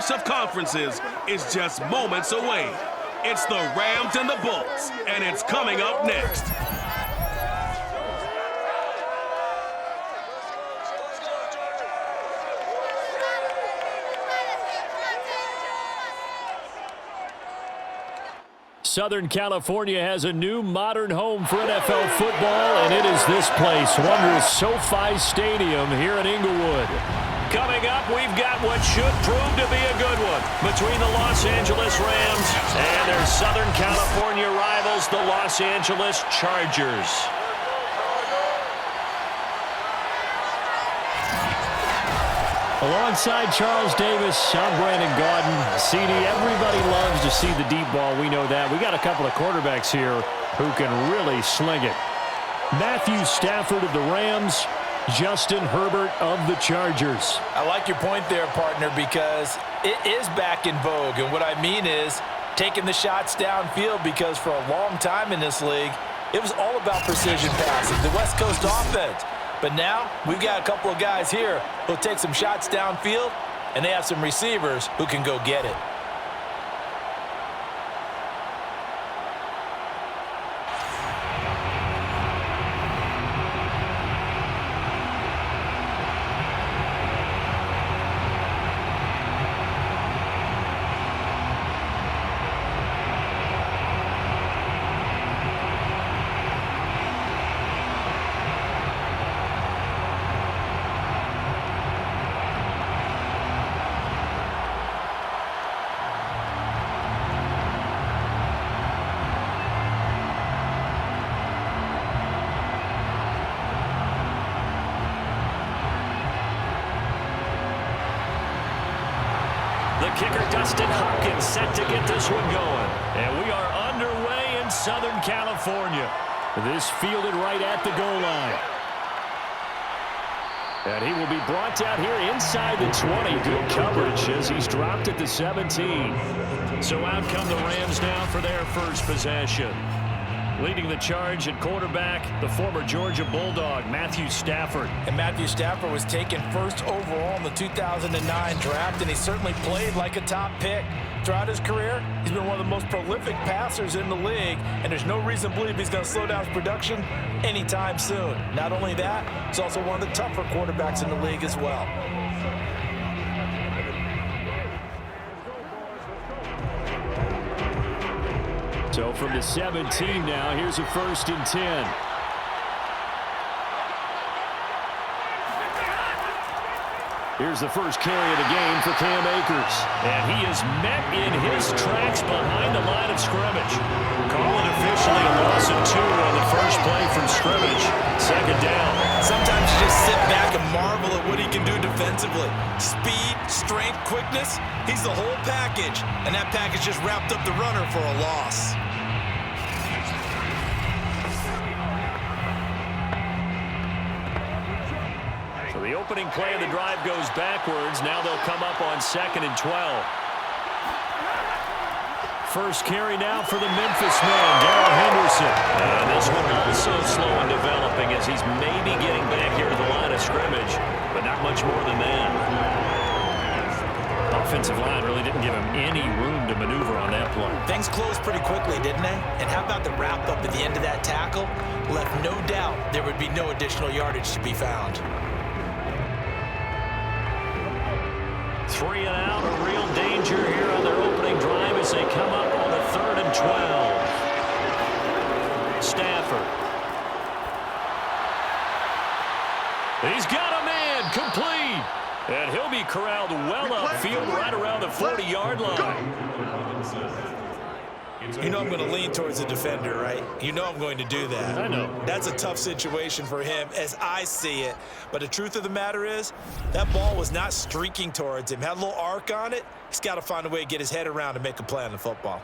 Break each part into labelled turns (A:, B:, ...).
A: clash of conferences is just moments away. It's the Rams and the Bulls, and it's coming up next.
B: Southern California has a new modern home for NFL football, and it is this place, wondrous SoFi Stadium here in Inglewood. Coming up, we've got what should prove to be a good one between the Los Angeles Rams and their Southern California rivals, the Los Angeles Chargers. Alongside Charles Davis, I'm Brandon Gaudin. CD, everybody loves to see the deep ball. We know that. We got a couple of quarterbacks here who can really sling it. Matthew Stafford of the Rams, Justin Herbert of the Chargers.
C: I like your point there, partner, because it is back in vogue. And what I mean is taking the shots downfield, because for a long time in this league, it was all about precision passing, the West Coast offense. But now we've got a couple of guys here who'll take some shots downfield, and they have some receivers who can go get it.
B: The kicker, Dustin Hopkins, set to get this one going. And we are underway in Southern California. This fielded right at the goal line. And he will be brought down here inside the 20. Good coverage as he's dropped at the 17. So out come the Rams now for their first possession. Leading the charge at quarterback, the former Georgia Bulldog, Matthew Stafford.
C: And Matthew Stafford was taken first overall in the 2009 draft, and he certainly played like a top pick. Throughout his career, he's been one of the most prolific passers in the league, and there's no reason to believe he's going to slow down his production anytime soon. Not only that, he's also one of the tougher quarterbacks in the league as well.
B: So from the 17 now, here's a 1st and 10. Here's the first carry of the game for Cam Akers. And he is met in his tracks behind the line of scrimmage. Call it officially a loss of 2 on the first play from scrimmage. 2nd down.
C: Sometimes you just sit back and marvel at what he can do defensively. Speed, strength, quickness, he's the whole package. And that package just wrapped up the runner for a loss.
B: The opening play of the drive goes backwards. Now they'll come up on 2nd and 12. First carry now for the Memphis man, Darrell Henderson. And this one also slow in developing as he's maybe getting back here to the line of scrimmage, but not much more than that. Offensive line really didn't give him any room to maneuver on that play.
C: Things closed pretty quickly, didn't they? And how about the wrap-up at the end of that tackle? Left no doubt there would be no additional yardage to be found.
B: 3 and out, a real danger here on their opening drive as they come up on the 3rd and 12. Stafford. He's got a man, complete. And he'll be corralled well upfield right around the 40-yard line.
C: You know I'm going to lean towards the defender, right? You know I'm going to do that.
B: I know.
C: That's a tough situation for him as I see it. But the truth of the matter is, that ball was not streaking towards him. Had a little arc on it. He's got to find a way to get his head around and make a play on the football.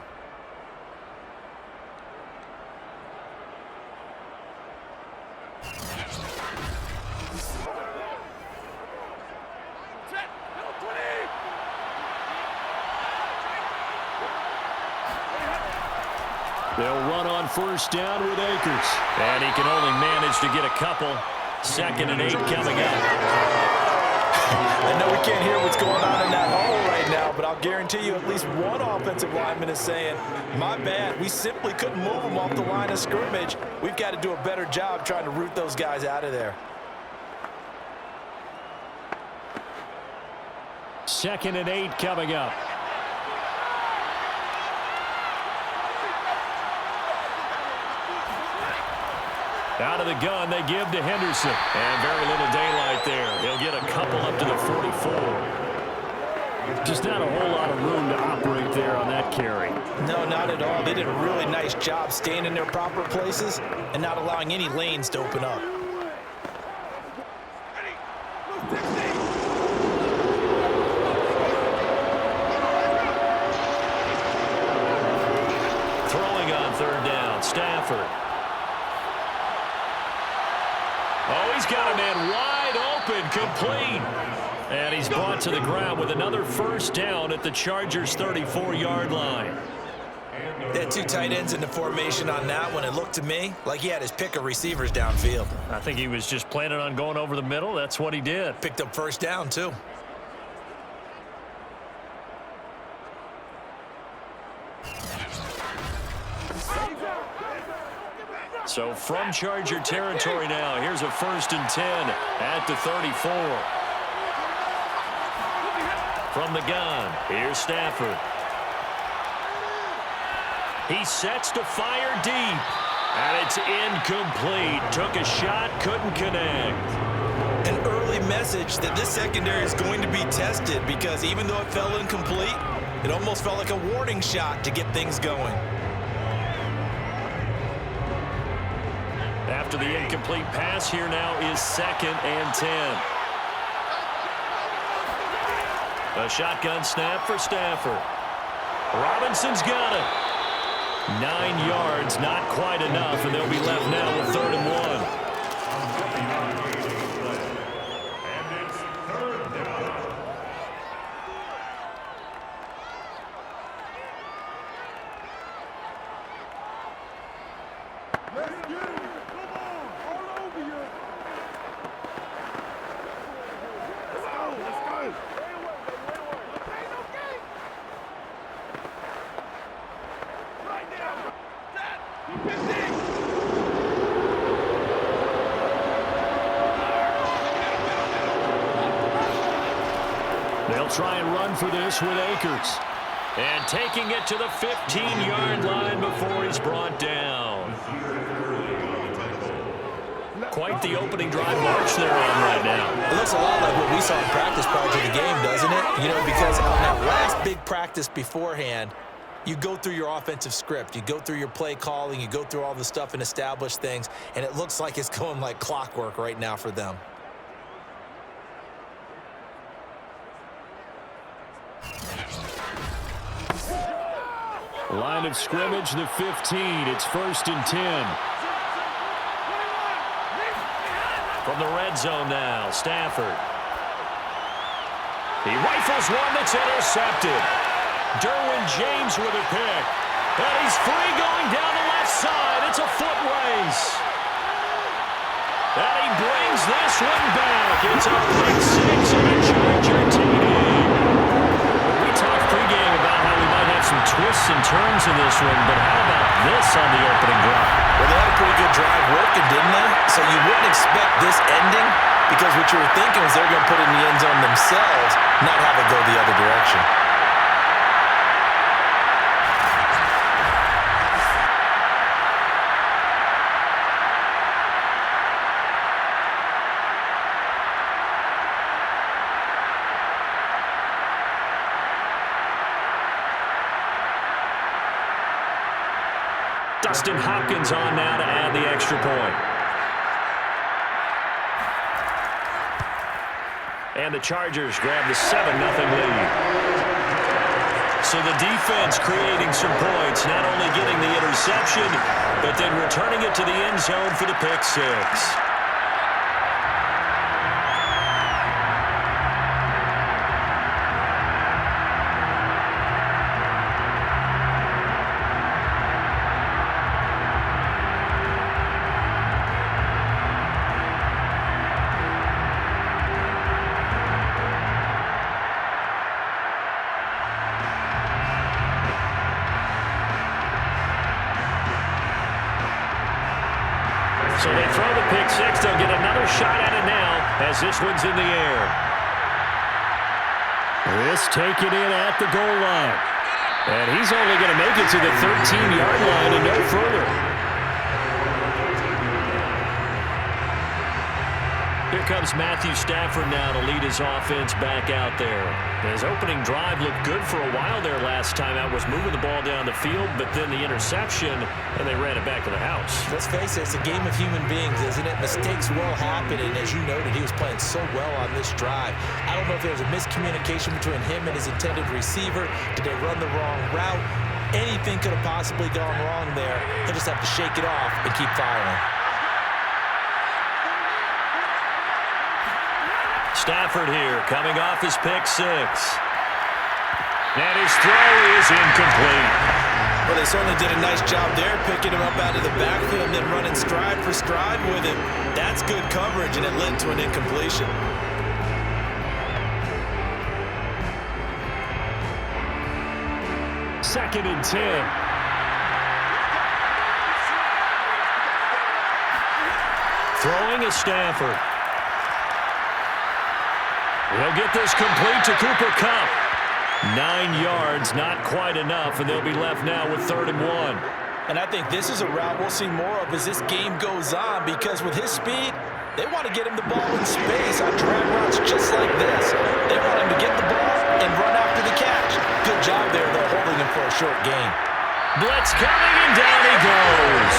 B: They'll run on 1st down with Akers. And he can only manage to get a couple. 2nd and 8 coming up.
C: I know we can't hear what's going on in that hole right now, but I'll guarantee you at least one offensive lineman is saying, my bad, we simply couldn't move them off the line of scrimmage. We've got to do a better job trying to root those guys out of there.
B: 2nd and 8 coming up. Out of the gun, they give to Henderson. And very little daylight there. He'll get a couple up to the 44. Just not a whole lot of room to operate there on that carry.
C: No, not at all. They did a really nice job staying in their proper places and not allowing any lanes to open up.
B: Throwing on 3rd down, Stafford. Oh, he's got a man wide open, complete. And he's brought to the ground with another 1st down at the Chargers' 34-yard line.
C: They had 2 tight ends in the formation on that one. It looked to me like he had his pick of receivers downfield.
B: I think he was just planning on going over the middle. That's what he did.
C: Picked up 1st down, too.
B: So from Charger territory now, here's a 1st and 10 at the 34. From the gun, here's Stafford. He sets to fire deep, and it's incomplete. Took a shot, couldn't connect.
C: An early message that this secondary is going to be tested, because even though it fell incomplete, it almost felt like a warning shot to get things going.
B: After the incomplete pass, here now is 2nd and 10. A shotgun snap for Stafford. Robinson's got it. 9 yards, not quite enough, and they'll be left now with 3rd and 1. They'll try and run for this with Akers. And taking it to the 15-yard line before he's brought down. Quite the opening drive march they're on right now.
C: It looks a lot like what we saw in practice prior to the game, doesn't it? You know, because on that last big practice beforehand, you go through your offensive script. You go through your play calling. You go through all the stuff and establish things. And it looks like it's going like clockwork right now for them.
B: Line of scrimmage, the 15. It's 1st and 10. From the red zone now, Stafford. He rifles one that's intercepted. Derwin James with a pick. And he's free going down the left side. It's a foot race. And he brings this one back. It's a pick 6 and a Charger TD. We talked pregame about how we might have some twists and turns in this one, but how about this on the opening drive?
C: Well, they had a pretty good drive working, didn't they? So you wouldn't expect this ending, because what you were thinking was they're going to put it in the end zone themselves, not have it go the other direction.
B: Dustin Hopkins on now to add the extra point. And the Chargers grab the 7-0 lead. So the defense creating some points, not only getting the interception, but then returning it to the end zone for the pick 6. So they throw the pick six. They'll get another shot at it now as this one's in the air. This taken in at the goal line. And he's only going to make it to the 13-yard line and no further. Here comes Matthew Stafford now to lead his offense back out there. His opening drive looked good for a while there last time out, was moving the ball down the field, but then the interception, and they ran it back to the house.
C: Let's face it, it's a game of human beings, isn't it? Mistakes will happen, and as you noted, he was playing so well on this drive. I don't know if there was a miscommunication between him and his intended receiver. Did they run the wrong route? Anything could have possibly gone wrong there. He'll just have to shake it off and keep firing.
B: Stafford here, coming off his pick six. And his throw is incomplete.
C: Well, they certainly did a nice job there, picking him up out of the backfield and then running stride for stride with him. That's good coverage, and it led to an incompletion.
B: Second and 10. Throwing is Stafford. They'll get this complete to Cooper Kupp. 9 yards, not quite enough, and they'll be left now with 3rd and 1.
C: And I think this is a route we'll see more of as this game goes on, because with his speed, they want to get him the ball in space on drag routes just like this. They want him to get the ball and run after the catch. Good job there, though, holding him for a short gain.
B: Blitz coming, and down he goes.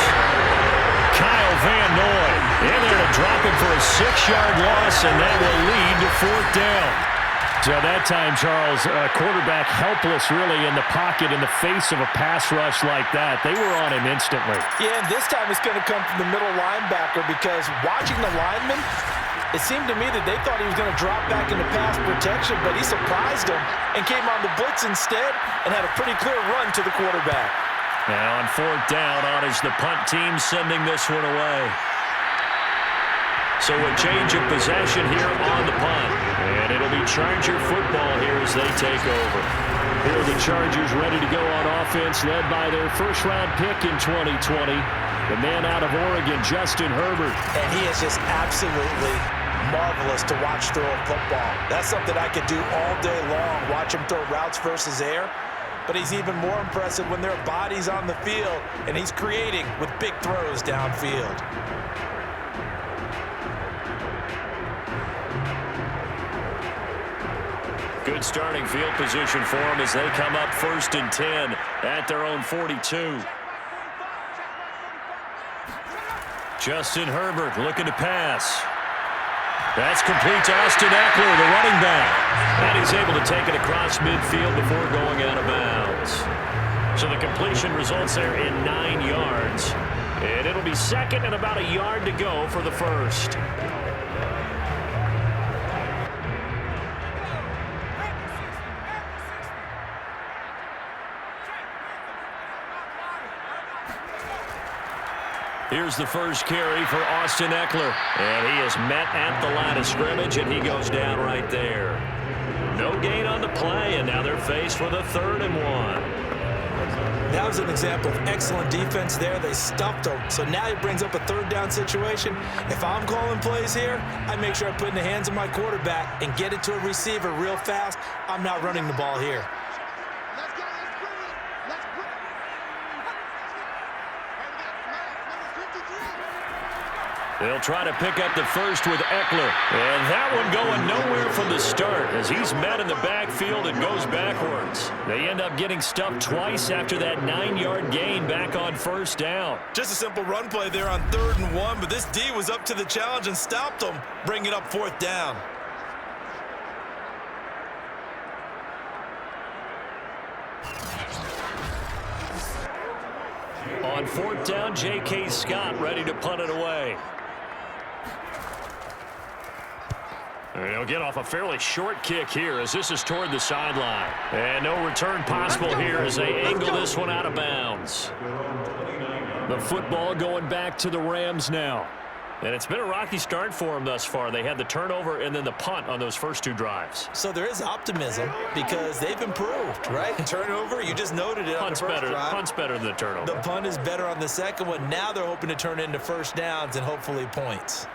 B: Kyle Van Noy in there to drop him for a 6-yard loss, and that will lead to 4th down. So that time, Charles, quarterback helpless really in the pocket in the face of a pass rush like that. They were on him instantly.
C: Yeah, and this time it's going to come from the middle linebacker, because watching the lineman, it seemed to me that they thought he was going to drop back into pass protection, but he surprised them and came on the blitz instead and had a pretty clear run to the quarterback.
B: Now on 4th down, on is the punt team sending this one away. So a change of possession here on the punt. And it'll be Charger football here as they take over. Here are the Chargers ready to go on offense, led by their first-round pick in 2020, the man out of Oregon, Justin Herbert.
C: And he is just absolutely marvelous to watch throw a football. That's something I could do all day long, watch him throw routes versus air. But he's even more impressive when there are bodies on the field, and he's creating with big throws downfield.
B: Good starting field position for them as they come up 1st and 10 at their own 42. Justin Herbert looking to pass. That's complete to Austin Eckler, the running back. And he's able to take it across midfield before going out of bounds. So the completion results there in 9 yards. And it'll be 2nd and about a yard to go for the first. Here's the first carry for Austin Eckler. And he is met at the line of scrimmage, and he goes down right there. No gain on the play, and now they're faced with a 3rd and 1.
C: That was an example of excellent defense there. They stuffed him. So now he brings up a 3rd down situation. If I'm calling plays here, I make sure I put it in the hands of my quarterback and get it to a receiver real fast. I'm not running the ball here.
B: They'll try to pick up the first with Eckler. And that one going nowhere from the start as he's met in the backfield and goes backwards. They end up getting stuffed twice after that 9-yard gain back on 1st down.
C: Just a simple run play there on 3rd and 1, but this D was up to the challenge and stopped him, bringing up 4th down.
B: On 4th down, J.K. Scott ready to punt it away. And he'll get off a fairly short kick here as this is toward the sideline. And no return possible here as they angle this one out of bounds. The football going back to the Rams now. And it's been a rocky start for them thus far. They had the turnover and then the punt on those first 2 drives.
C: So there is optimism because they've improved, right? Turnover, you just noted it on the first drive.
B: Punt's better than the turnover.
C: The punt is better on the second one. Now they're hoping to turn it into first downs and hopefully points.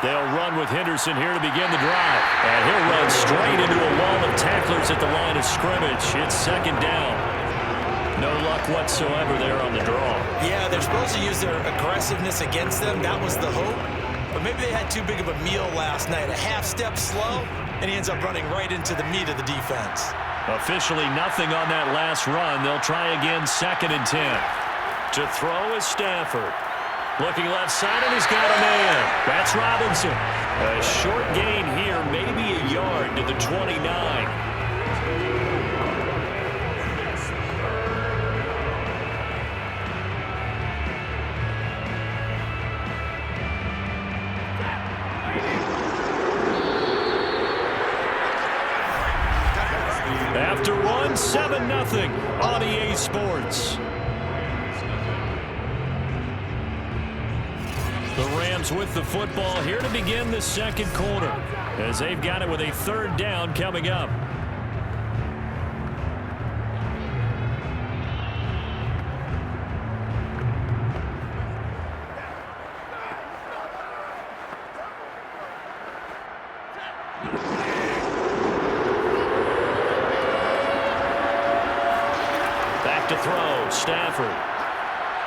B: They'll run with Henderson here to begin the drive. And he'll run straight into a wall of tacklers at the line of scrimmage. It's second down. No luck whatsoever there on the draw.
C: Yeah, they're supposed to use their aggressiveness against them. That was the hope. But maybe they had too big of a meal last night. A half step slow, and he ends up running right into the meat of the defense.
B: Officially nothing on that last run. They'll try again, 2nd and 10. To throw is Stafford. Looking left side, and he's got a man. That's Robinson. A short gain here, maybe a yard to the 29. After one, 7-0 on EA Sports. The Rams with the football here to begin the second quarter as they've got it with a 3rd down coming up. Back to throw, Stafford.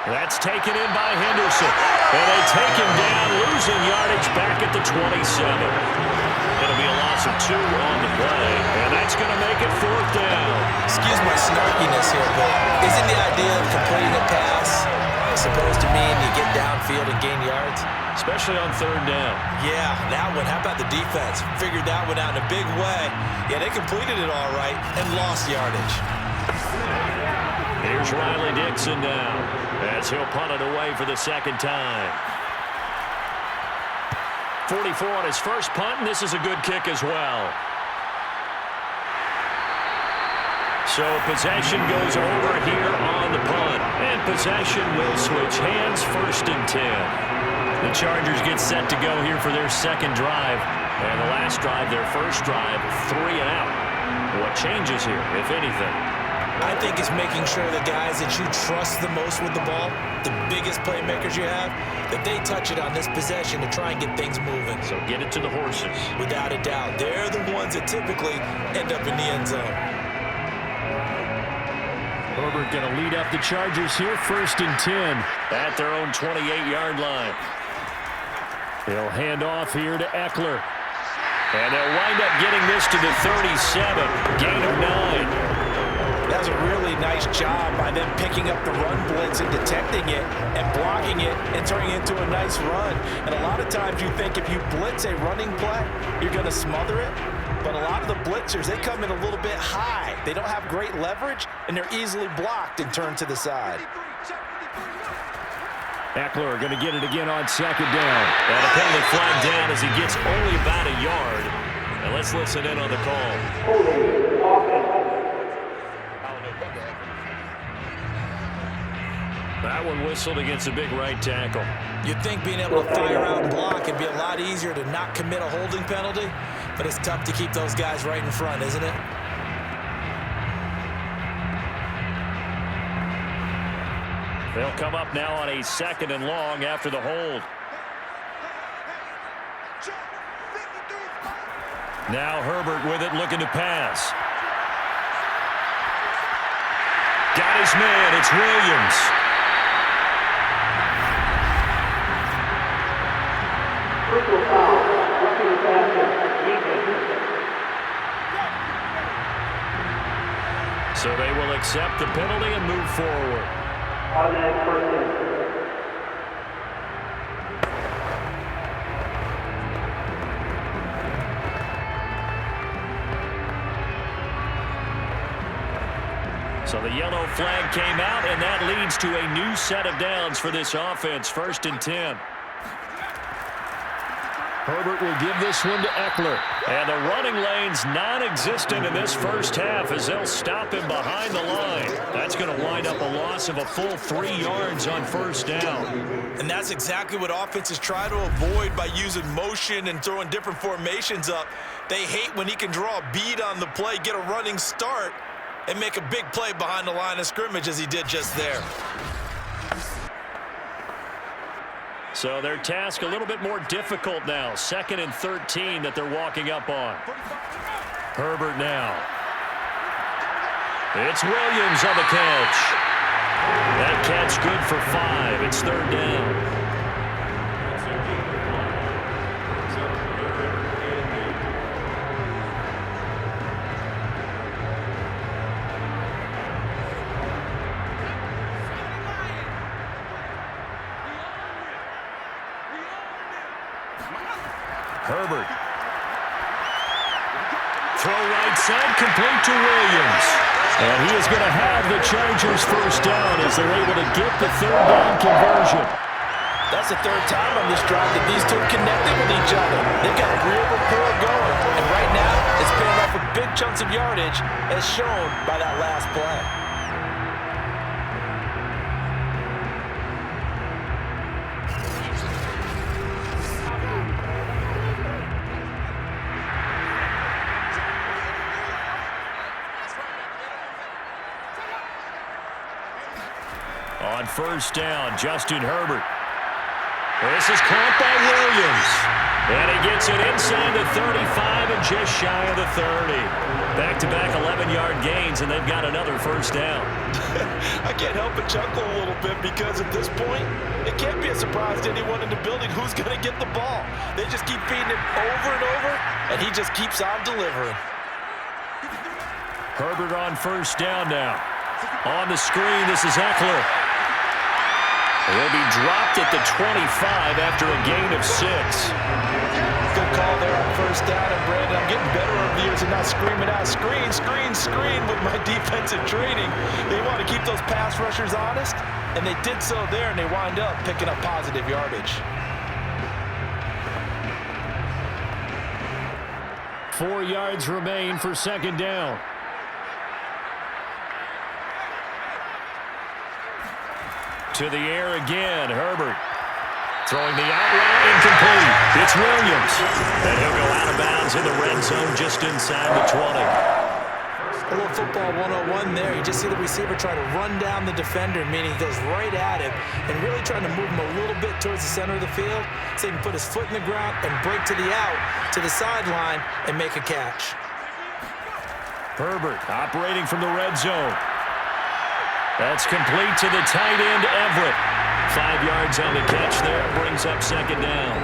B: That's taken in by Henderson. And they take him down, losing yardage back at the 27. It'll be a loss of 2 on the play, and that's going to make it 4th down.
C: Excuse my snarkiness here, but isn't the idea of completing a pass supposed to mean you get downfield and gain yards?
B: Especially on 3rd down.
C: Yeah, that one. How about the defense? Figured that one out in a big way. Yeah, they completed it all right and lost yardage.
B: Here's Riley Dixon now as he'll punt it away for the 2nd time. 44 on his first punt, and this is a good kick as well. So possession goes over here on the punt, and possession will switch hands, 1st and 10. The Chargers get set to go here for their 2nd drive, and the last drive, their 1st drive, 3 and out. What changes here, if anything?
C: I think it's making sure the guys that you trust the most with the ball, the biggest playmakers you have, that they touch it on this possession to try and get things moving.
B: So get it to the horses.
C: Without a doubt. They're the ones that typically end up in the end zone.
B: Herbert going to lead up the Chargers here, 1st and 10 at their own 28-yard line. He'll hand off here to Eckler. And they'll wind up getting this to the 37, gain of 9.
C: That's a really nice job by them picking up the run blitz and detecting it and blocking it and turning it into a nice run. And a lot of times you think if you blitz a running play, you're going to smother it. But a lot of the blitzers, they come in a little bit high. They don't have great leverage, and they're easily blocked and turned to the side.
B: Eckler going to get it again on 2nd down. And a penalty flag down as he gets only about a yard. And let's listen in on the call. That one whistled against a big right tackle.
C: You'd think being able to fire out and block would be a lot easier to not commit a holding penalty, but it's tough to keep those guys right in front, isn't it?
B: They'll come up now on a 2nd and long after the hold. Now Herbert with it, looking to pass. Got his man, it's Williams. So they will accept the penalty and move forward. So the yellow flag came out, and that leads to a new set of downs for this offense, 1st and 10. Herbert will give this one to Eckler. And the running lane's non-existent in this first half as they'll stop him behind the line. That's going to wind up a loss of a full 3 yards on first down.
C: And that's exactly what offenses try to avoid by using motion and throwing different formations up. They hate when he can draw a bead on the play, get a running start, and make a big play behind the line of scrimmage as he did just there.
B: So their task a little bit more difficult now. 2nd and 13 that they're walking up on. Herbert now. It's Williams on the catch. That catch good for 5. It's 3rd down. Herbert. Throw right side, complete to Williams. And he is going to have the Chargers first down as they're able to get the 3rd down conversion.
C: That's the 3rd time on this drive that these two have connected with each other. They've got a real rapport going. And right now, it's paying off with big chunks of yardage as shown by that last play.
B: On first down, Justin Herbert. This is caught by Williams. And he gets it inside the 35 and just shy of the 30. Back-to-back 11-yard gains, and they've got another first down.
C: I can't help but chuckle a little bit because at this point, it can't be a surprise to anyone in the building who's going to get the ball. They just keep feeding him over and over, and he just keeps on delivering.
B: Herbert on first down now. On the screen, this is Eckler. He'll be dropped at the 25 after a gain of 6.
C: Good call there on first down. And Brandon, I'm getting better over the years and not screaming out, screen, screen, screen with my defensive training. They want to keep those pass rushers honest, and they did so there, and they wind up picking up positive yardage.
B: 4 yards remain for 2nd down. To the air again, Herbert. Throwing the out route, incomplete. It's Williams. And he'll go out of bounds in the red zone just inside the 20.
C: A little football 101 there. You just see the receiver try to run down the defender, meaning he goes right at him and really trying to move him a little bit towards the center of the field so he can put his foot in the ground and break to the out, to the sideline, and make a catch.
B: Herbert operating from the red zone. That's complete to the tight end, Everett. 5 yards on the catch there. Brings up 2nd down.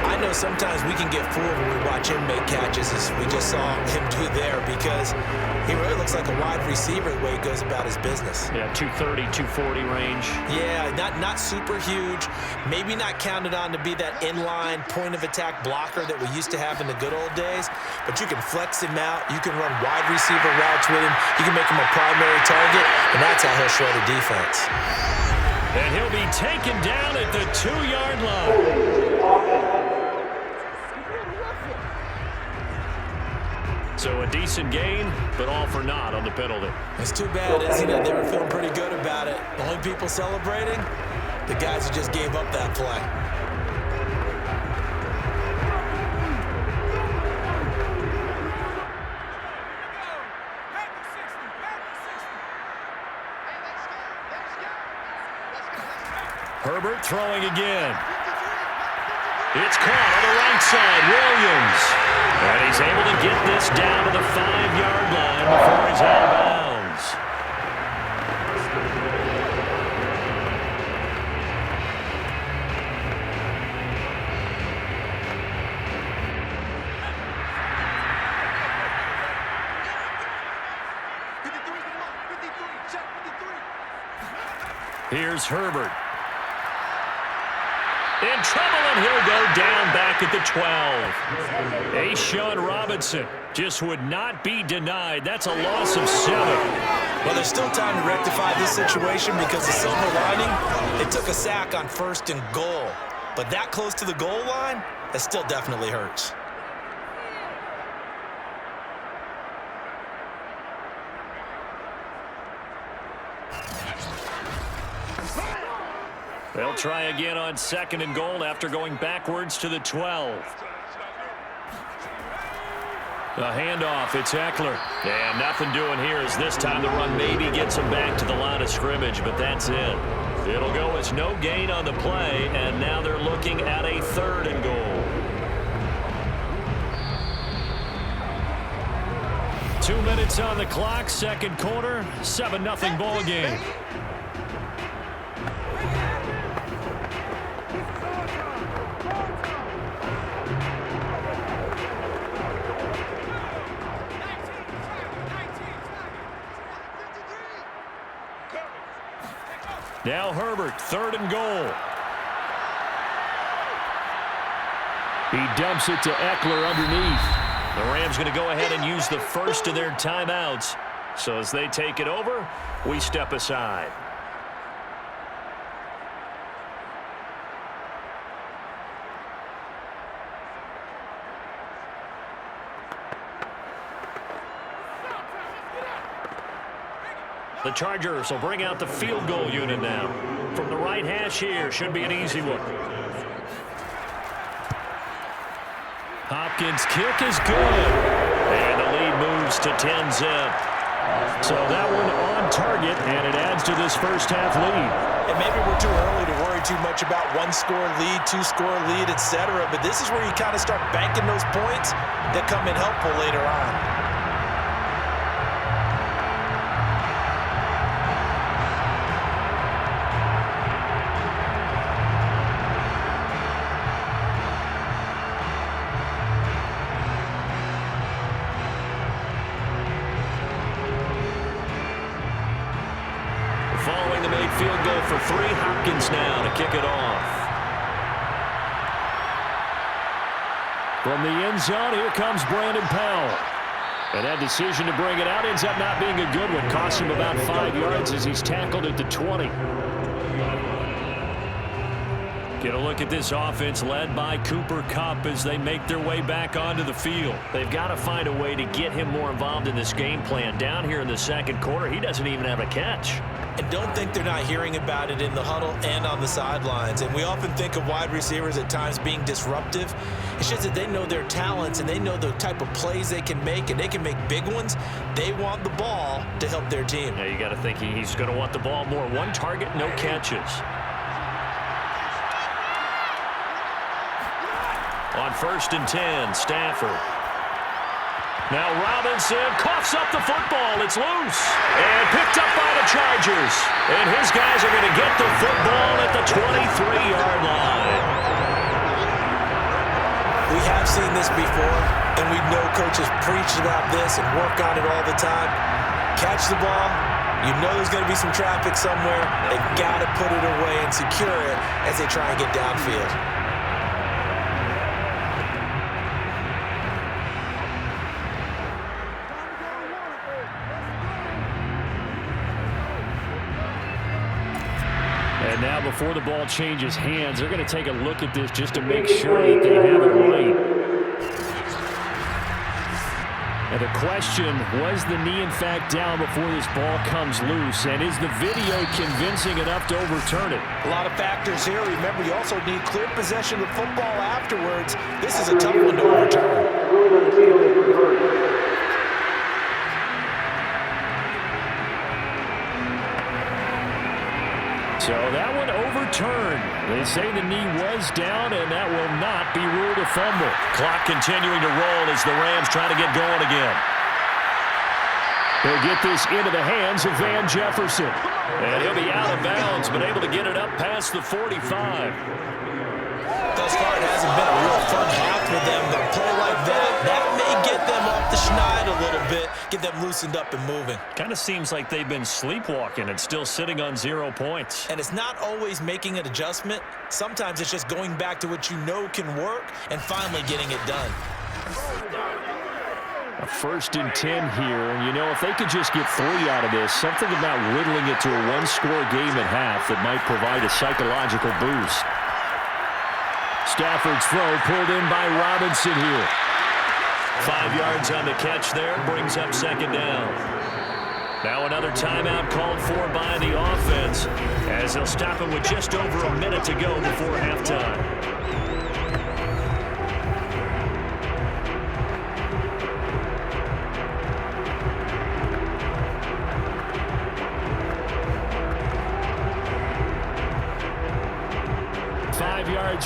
C: I know sometimes we can get fooled when we watch him make catches, as we just saw him do there, because he really looks like a wide receiver the way he goes about his business.
B: Yeah, 230, 240 range.
C: Yeah, not super huge. Maybe not counted on to be that inline point-of-attack blocker that we used to have in the good old days, but you can flex him out. You can run wide receiver routes with him. You can make him a primary target, and that's how he'll shred a defense.
B: And he'll be taken down at the 2-yard line. So a decent gain, but all for naught on the penalty.
C: It's too bad, isn't it? They were feeling pretty good about it. The only people celebrating, the guys who just gave up that play.
B: Herbert throwing again. It's caught on the right side, Williams. And he's able to get this down to the 5-yard line before he's out of bounds. Here's Herbert. In trouble, and he'll go down back at the 12. A'Shawn Robinson just would not be denied. That's a loss of 7.
C: Well, there's still time to rectify this situation because the silver lining, they took a sack on 1st and goal. But that close to the goal line, It still definitely hurts.
B: They'll try again on 2nd and goal after going backwards to the 12. The handoff, it's Eckler. And nothing doing here as this time the run maybe gets him back to the line of scrimmage, but that's it. It'll go as no gain on the play, and now they're looking at a 3rd and goal. 2 minutes on the clock, 2nd quarter, 7-0 ball game. Now Herbert, 3rd and goal. He dumps it to Eckler underneath. The Rams going to go ahead and use the first of their timeouts. So as they take it over, we step aside. The Chargers will bring out the field goal unit now. From the right hash here, should be an easy one. Hopkins' kick is good. And the lead moves to 10-zip. So that one on target, and it adds to this first half lead.
C: And maybe we're too early to worry too much about 1-score lead, 2-score lead, etc. But this is where you kind of start banking those points that come in helpful later on.
B: Following the made field goal for 3, Hopkins now to kick it off. From the end zone, here comes Brandon Powell. And that decision to bring it out ends up not being a good one. Costs him about 5 yards as he's tackled at the 20. Get a look at this offense led by Cooper Kupp as they make their way back onto the field. They've got to find a way to get him more involved in this game plan. Down here in the 2nd quarter, he doesn't even have a catch.
C: And don't think they're not hearing about it in the huddle and on the sidelines. And we often think of wide receivers at times being disruptive. It's just that they know their talents and they know the type of plays they can make, and they can make big ones. They want the ball to help their team.
B: Yeah, you got to think he's going to want the ball more. 1 target, no catches. On 1st and 10, Stafford. Now Robinson coughs up the football. It's loose. And picked up by the Chargers. And his guys are going to get the football at the 23-yard line.
C: We have seen this before, and we know coaches preach about this and work on it all the time. Catch the ball. You know there's going to be some traffic somewhere. They've got to put it away and secure it as they try and get downfield.
B: And now before the ball changes hands, they're going to take a look at this just to make sure that they have it right. And the question, was the knee in fact down before this ball comes loose? And is the video convincing enough to overturn it?
C: A lot of factors here. Remember, you also need clear possession of the football afterwards. This is a tough one to overturn.
B: So that one overturned. They say the knee was down, and that will not be ruled a fumble. Clock continuing to roll as the Rams try to get going again. They'll get this into the hands of Van Jefferson. And he'll be out of bounds, but able to get it up past the 45.
C: Thus far, it hasn't been a real fun half for them, but a play like that may get them off the schneid a little bit, get them loosened up and moving.
B: Kind of seems like they've been sleepwalking and still sitting on 0 points.
C: And it's not always making an adjustment. Sometimes it's just going back to what you know can work and finally getting it done.
B: A 1st and 10 here, and you know, if they could just get 3 out of this, something about whittling it to a 1-score game at half that might provide a psychological boost. Stafford's throw pulled in by Robinson here. 5 yards on the catch there, brings up second down. Now another timeout called for by the offense as they'll stop him with just over a minute to go before halftime.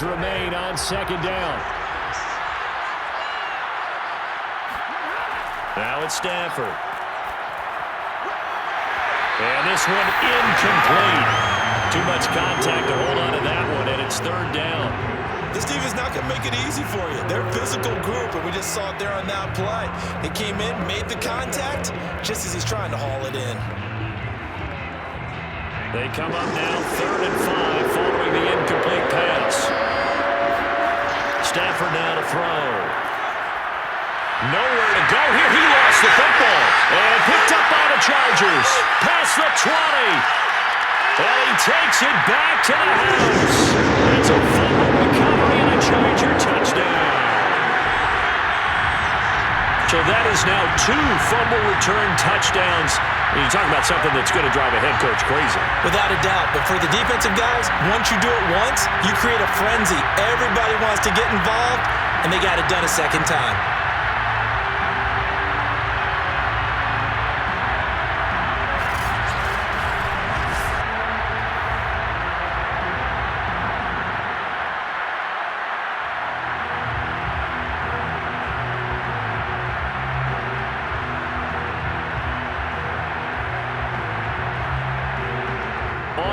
B: Remain on second down. Now it's Stafford. And this one incomplete. Too much contact to hold on to that one, and it's third down.
C: This defense not going to make it easy for you. They're a physical group, and we just saw it there on that play. They came in, made the contact, just as he's trying to haul it in.
B: They come up now, 3rd and 5, following the incomplete pass. Stafford now to throw. Nowhere to go here. He lost the football. And picked up by the Chargers. Past the 20. And he takes it back to the house. It's a fumble recovery and a Charger touchdown. So that is now 2 fumble return touchdowns. You talk about something that's going to drive a head coach crazy.
C: Without a doubt. But for the defensive guys, once you do it once, you create a frenzy. Everybody wants to get involved, and they got it done a second time.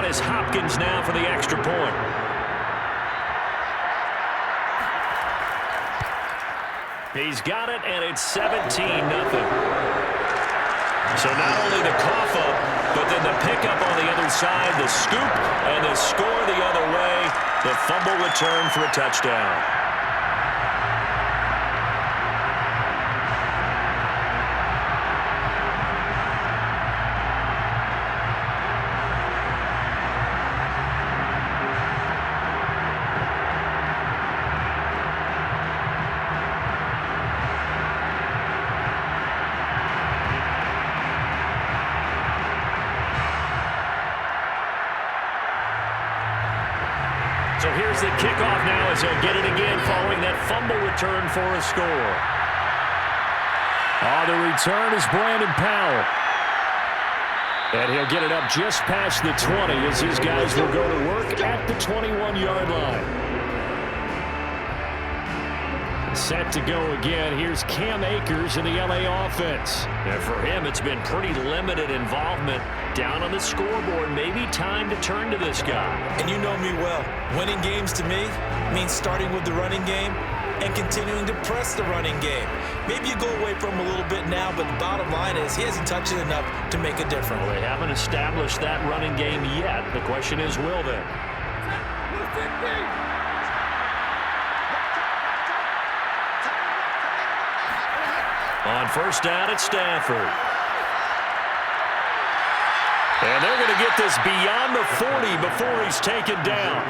B: Is Hopkins now for the extra point. He's got it, and it's 17-0. So not only the cough up, but then the pickup on the other side, the scoop, and the score the other way. The fumble return for a touchdown. So here's the kickoff now as he'll get it again following that fumble return for a score. On the return is Brandon Powell. And he'll get it up just past the 20 as his guys will go to work at the 21-yard line. Set to go again. Here's Cam Akers in the LA offense. And for him, it's been pretty limited involvement down on the scoreboard. Maybe time to turn to this guy.
C: And you know me well. Winning games to me means starting with the running game and continuing to press the running game. Maybe you go away from him a little bit now, but the bottom line is he hasn't touched it enough to make a difference.
B: Well, they haven't established that running game yet. The question is, will they? On first down, it's Stafford. And they're going to get this beyond the 40 before he's taken down.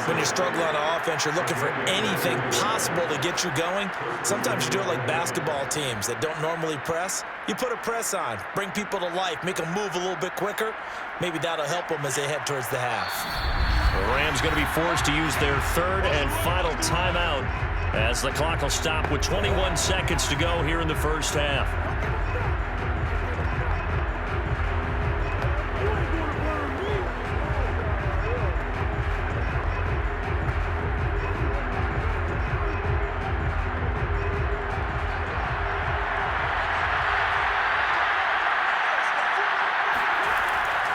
C: When you're struggling on offense, you're looking for anything possible to get you going. Sometimes you do it like basketball teams that don't normally press. You put a press on, bring people to life, make them move a little bit quicker. Maybe that'll help them as they head towards the half.
B: The Rams going to be forced to use their third and final timeout as the clock will stop with 21 seconds to go here in the first half.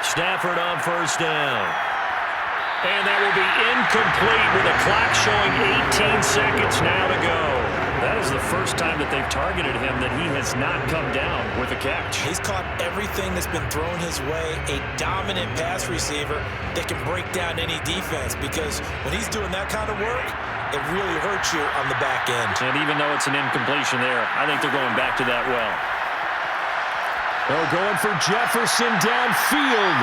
B: Stafford on first down. And that will be incomplete with the clock showing 18 seconds now to go. That is the first time that they've targeted him that he has not come down with a catch.
C: He's caught everything that's been thrown his way, a dominant pass receiver that can break down any defense, because when he's doing that kind of work, it really hurts you on the back end.
B: And even though it's an incompletion there, I think they're going back to that well. They're going for Jefferson downfield.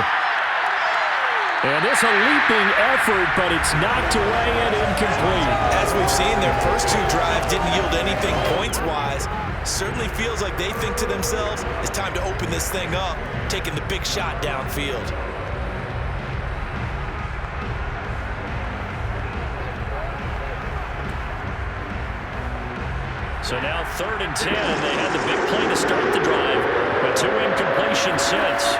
B: And this a leaping effort, but it's knocked away and incomplete.
C: As we've seen, their first two drives didn't yield anything points-wise. Certainly feels like they think to themselves, it's time to open this thing up, taking the big shot downfield.
B: So now 3rd and 10. They had the big play to start the drive, but 2 incompletions since.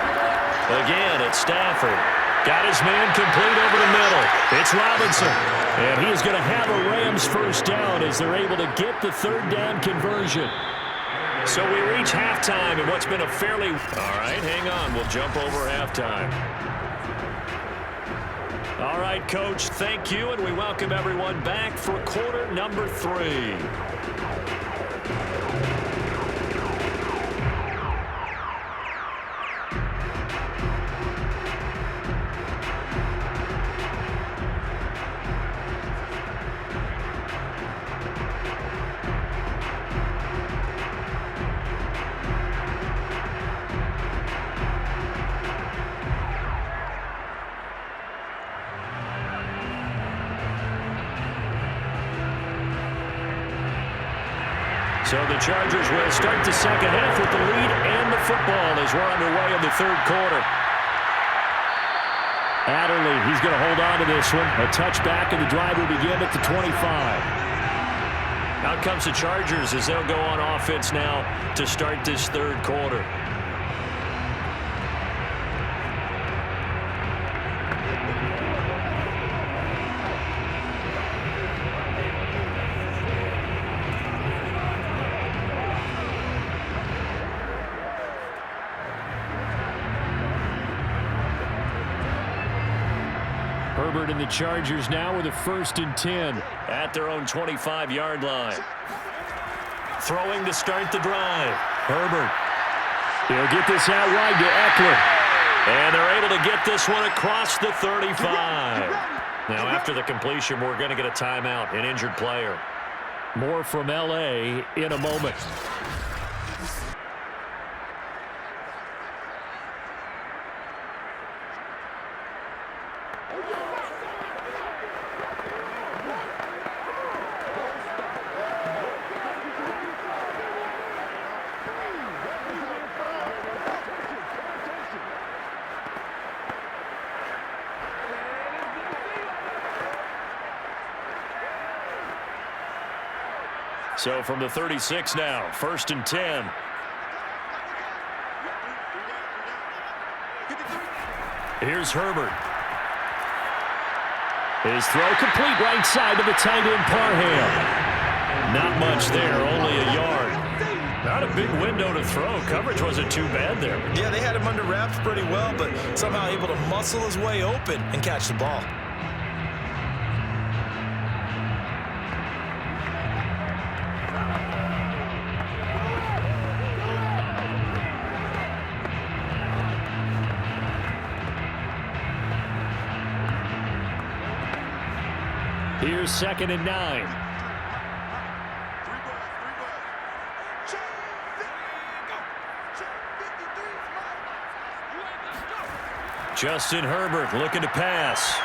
B: Again, it's Stafford. Got his man complete over the middle. It's Robinson. And he is going to have a Rams first down as they're able to get the 3rd down conversion. So we reach halftime in what's been a fairly... All right, hang on. We'll jump over halftime. All right, Coach, thank you, and we welcome everyone back for quarter number 3. So the Chargers will start the second half with the lead and the football as we're underway in the 3rd quarter. Adderley, he's going to hold on to this one. A touchback, and the drive will begin at the 25. Out comes the Chargers as they'll go on offense now to start this 3rd quarter. Herbert and the Chargers now with a 1st and 10 at their own 25-yard line. Throwing to start the drive. Herbert. He'll get this out wide to Eckler. And they're able to get this one across the 35. Now after the completion, we're going to get a timeout, an injured player. More from L.A. in a moment. So from the 36 now, 1st and 10. Here's Herbert. His throw complete right side to the tight end Parham. Not much there, only a yard. Not a big window to throw. Coverage wasn't too bad there.
C: Yeah, they had him under wraps pretty well, but somehow able to muscle his way open and catch the ball.
B: Here's 2nd and 9. Justin Herbert looking to pass.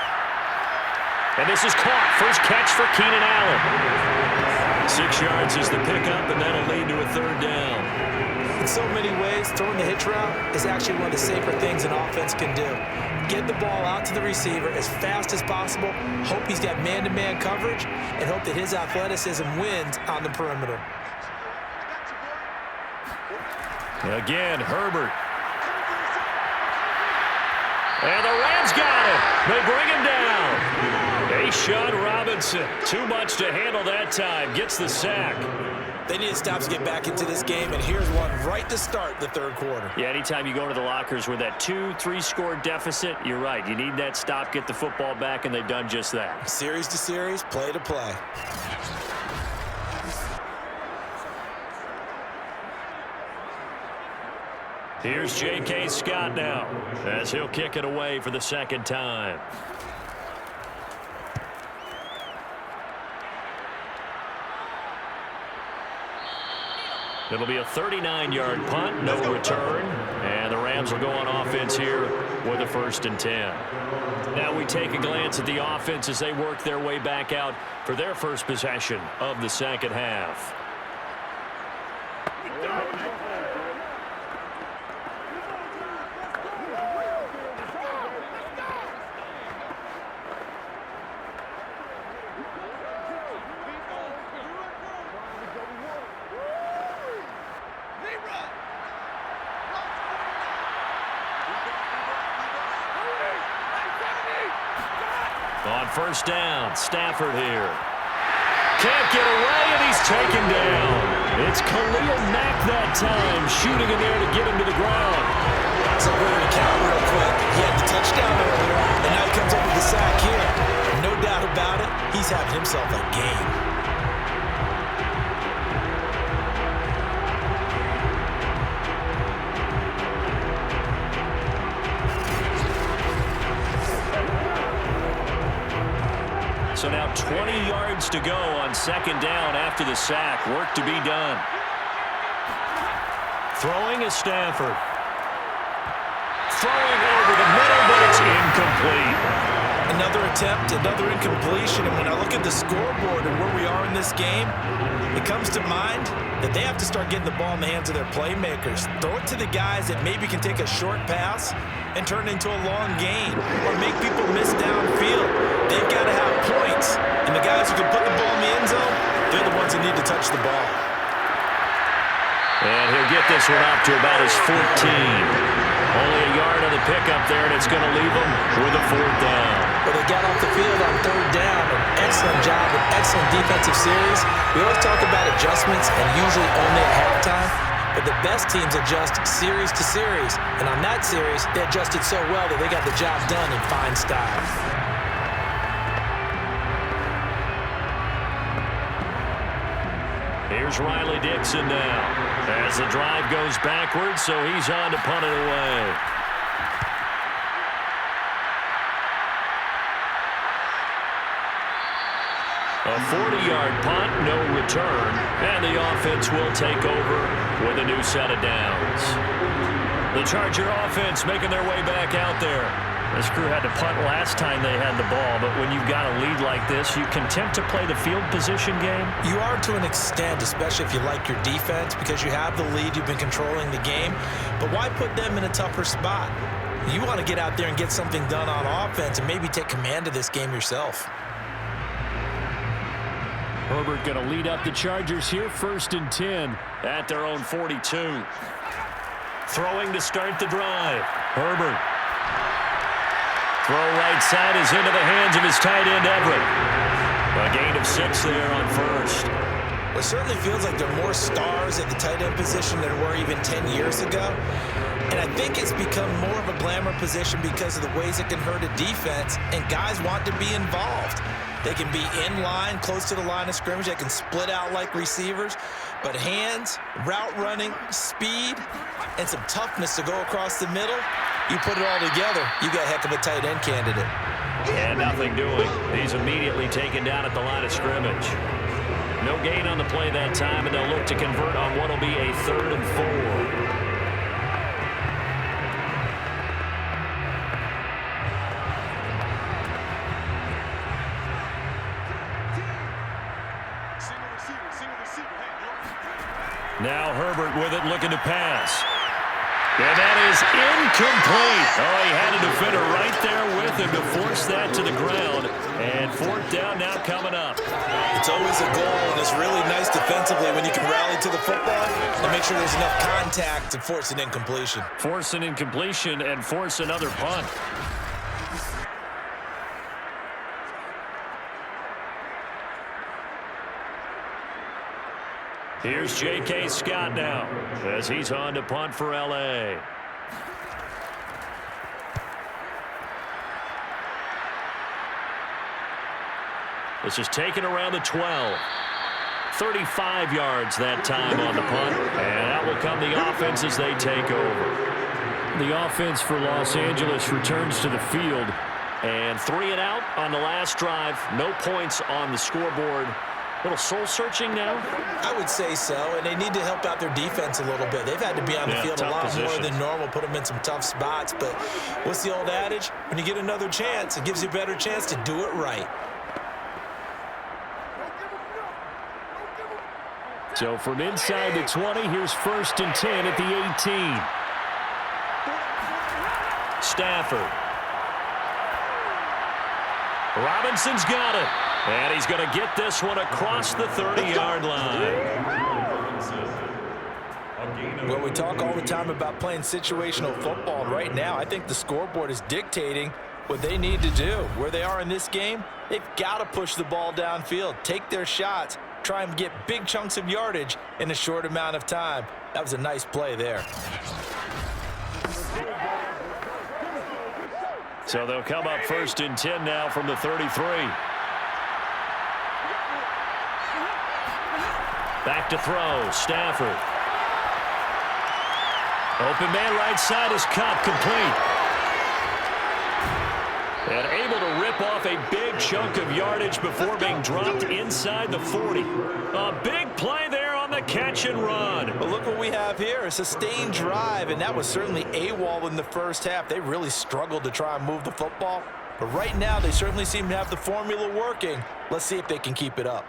B: And this is caught. First catch for Keenan Allen. 6 yards is the pickup, and that'll lead to a 3rd down.
C: In so many ways, throwing the hitch route is actually one of the safer things an offense can do. Get the ball out to the receiver as fast as possible, hope he's got man-to-man coverage, and hope that his athleticism wins on the perimeter.
B: Again, Herbert. And the Rams got him. They bring him down. Sean Robinson, too much to handle that time, gets the sack.
C: They need to stop to get back into this game, and here's one right to start the 3rd quarter.
B: Yeah, anytime you go into the lockers with that 2-3 score deficit, you're right. You need that stop, get the football back, and they've done just that.
C: Series to series, play to play.
B: Here's J.K. Scott now as he'll kick it away for the 2nd time. It'll be a 39-yard punt, no return, and the Rams will go on offense here with a 1st and 10. Now we take a glance at the offense as they work their way back out for their first possession of the second half. On first down, Stafford here. Can't get away, and he's taken down. It's Khalil Mack that time, shooting in there to get him to the ground.
C: So we're going to count real quick. He had the touchdown earlier, and now he comes up with the sack here. No doubt about it, he's having himself a game.
B: So now 20 yards to go on second down after the sack. Work to be done. Throwing is Stafford. Throwing over the middle, but it's incomplete.
C: Another attempt, another incompletion. And when I look at the scoreboard and where we are in this game, it comes to mind that they have to start getting the ball in the hands of their playmakers. Throw it to the guys that maybe can take a short pass and turn it into a long gain or make people miss downfield. They've got to have points. And the guys who can put the ball in the end zone, they're the ones who need to touch the ball.
B: And he'll get this one up to about his 14. Only a yard on the pickup there, and it's going to leave him with a fourth down.
C: But they got off the field on third down. An excellent job, an excellent defensive series. We always talk about adjustments and usually only at halftime. But the best teams adjust series to series. And on that series, they adjusted so well that they got the job done in fine style.
B: Here's Riley Dixon now as the drive goes backwards, so he's on to punt it away. A 40-yard punt, no return, and the offense will take over with a new set of downs. The Charger offense making their way back out there. This crew had to punt last time they had the ball, but when you've got a lead like this, you can attempt to play the field position game.
C: You are to an extent, especially if you like your defense, because you have the lead, you've been controlling the game. But why put them in a tougher spot? You want to get out there and get something done on offense and maybe take command of this game yourself.
B: Herbert going to lead up the Chargers here, 1st and 10 at their own 42. Throwing to start the drive. Herbert. Throw right side is into the hands of his tight end, Everett. A gain of 6 there on first.
C: Well, it certainly feels like there are more stars at the tight end position than there were even 10 years ago. And I think it's become more of a glamour position because of the ways it can hurt a defense, and guys want to be involved. They can be in line, close to the line of scrimmage. They can split out like receivers. But hands, route running, speed, and some toughness to go across the middle, you put it all together, you got a heck of a tight end candidate.
B: And nothing doing. He's immediately taken down at the line of scrimmage. No gain on the play that time, and they'll look to convert on what will be a 3rd and 4. Now Herbert with it, looking to pass. And that is incomplete. Oh, he had a defender right there with him to force that to the ground. And 4th down now coming up.
C: It's always a goal, and it's really nice defensively when you can rally to the football and make sure there's enough contact to force an incompletion.
B: Force an incompletion and force another punt. Here's J.K. Scott now as he's on to punt for L.A. This is taken around the 12. 35 yards that time on the punt. And out will come the offense as they take over. The offense for Los Angeles returns to the field. And 3 and out on the last drive. No points on the scoreboard. Little soul-searching now?
C: I would say so, and they need to help out their defense a little bit. They've had to be on the field a lot more than normal, put them in some tough spots. But what's the old adage? When you get another chance, it gives you a better chance to do it right.
B: So from inside the 20, here's 1st and 10 at the 18. Stafford. Robinson's got it. And he's going to get this one across the 30-yard line.
C: Well, we talk all the time about playing situational football. And right now, I think the scoreboard is dictating what they need to do. Where they are in this game, they've got to push the ball downfield, take their shots, try and get big chunks of yardage in a short amount of time. That was a nice play there.
B: So they'll come up 1st and 10 now from the 33. Back to throw, Stafford. Open man right side is caught, complete. And able to rip off a big chunk of yardage before being dropped inside the 40. A big play there on the catch and run.
C: But look what we have here, a sustained drive, and that was certainly AWOL in the first half. They really struggled to try and move the football. But right now, they certainly seem to have the formula working. Let's see if they can keep it up.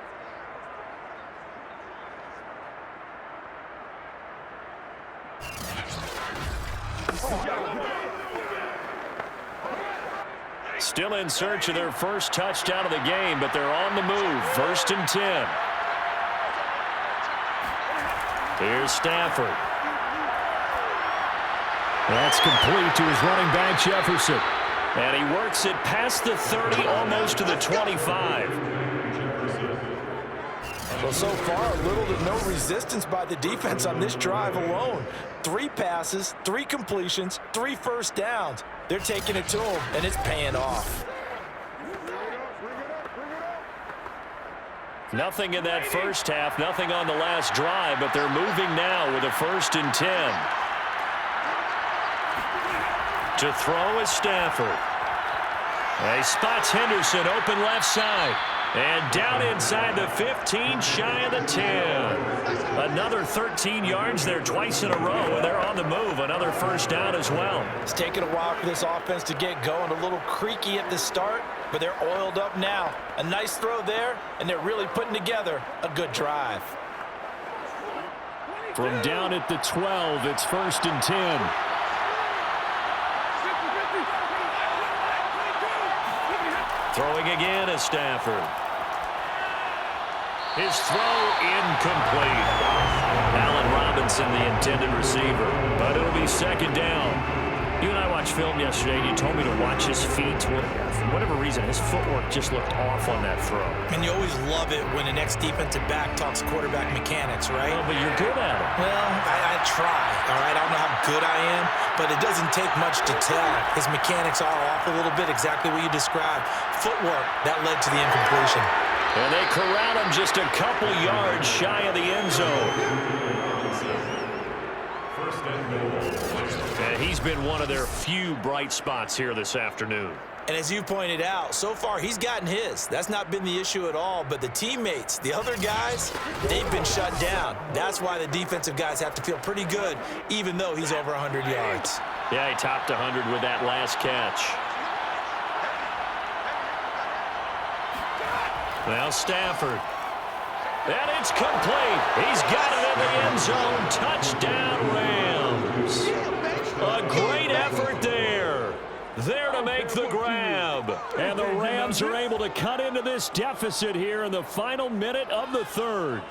B: Still in search of their first touchdown of the game, but they're on the move. 1st and 10. Here's Stafford. That's complete to his running back, Jefferson. And he works it past the 30, almost to the 25.
C: Well, so far, little to no resistance by the defense on this drive alone. 3 passes, 3 completions, 3 first downs. They're taking it to him, and it's paying off.
B: Nothing in that first half, nothing on the last drive, but they're moving now with a 1st and 10. To throw is Stafford. He spots Henderson open left side. And down inside the 15, shy of the 10. Another 13 yards there twice in a row, and they're on the move. Another first down as well.
C: It's taken a while for this offense to get going. A little creaky at the start, but they're oiled up now. A nice throw there, and they're really putting together a good drive.
B: From down at the 12, it's 1st and 10. Throwing again is Stafford. His throw incomplete. Allen Robinson, the intended receiver, but it'll be 2nd down. You and I watched film yesterday, and you told me to watch his feet. For whatever reason, his footwork just looked off on that throw.
C: And you always love it when the next defensive back talks quarterback mechanics, right?
B: Oh, but you're good at it.
C: Well, I try, all right? I don't know how good I am, but it doesn't take much to tell. His mechanics are off a little bit, exactly what you described. Footwork, that led to the incompletion.
B: And they corral him just a couple yards shy of the end zone. And he's been one of their few bright spots here this afternoon.
C: And as you pointed out, so far he's gotten his. That's not been the issue at all. But the teammates, the other guys, they've been shut down. That's why the defensive guys have to feel pretty good, even though he's over 100 yards.
B: Yeah, he topped 100 with that last catch. Now Stafford. And it's complete. He's got it in the end zone. Touchdown, Rams. A great effort there. There to make the grab. And the Rams are able to cut into this deficit here in the final minute of the 3rd.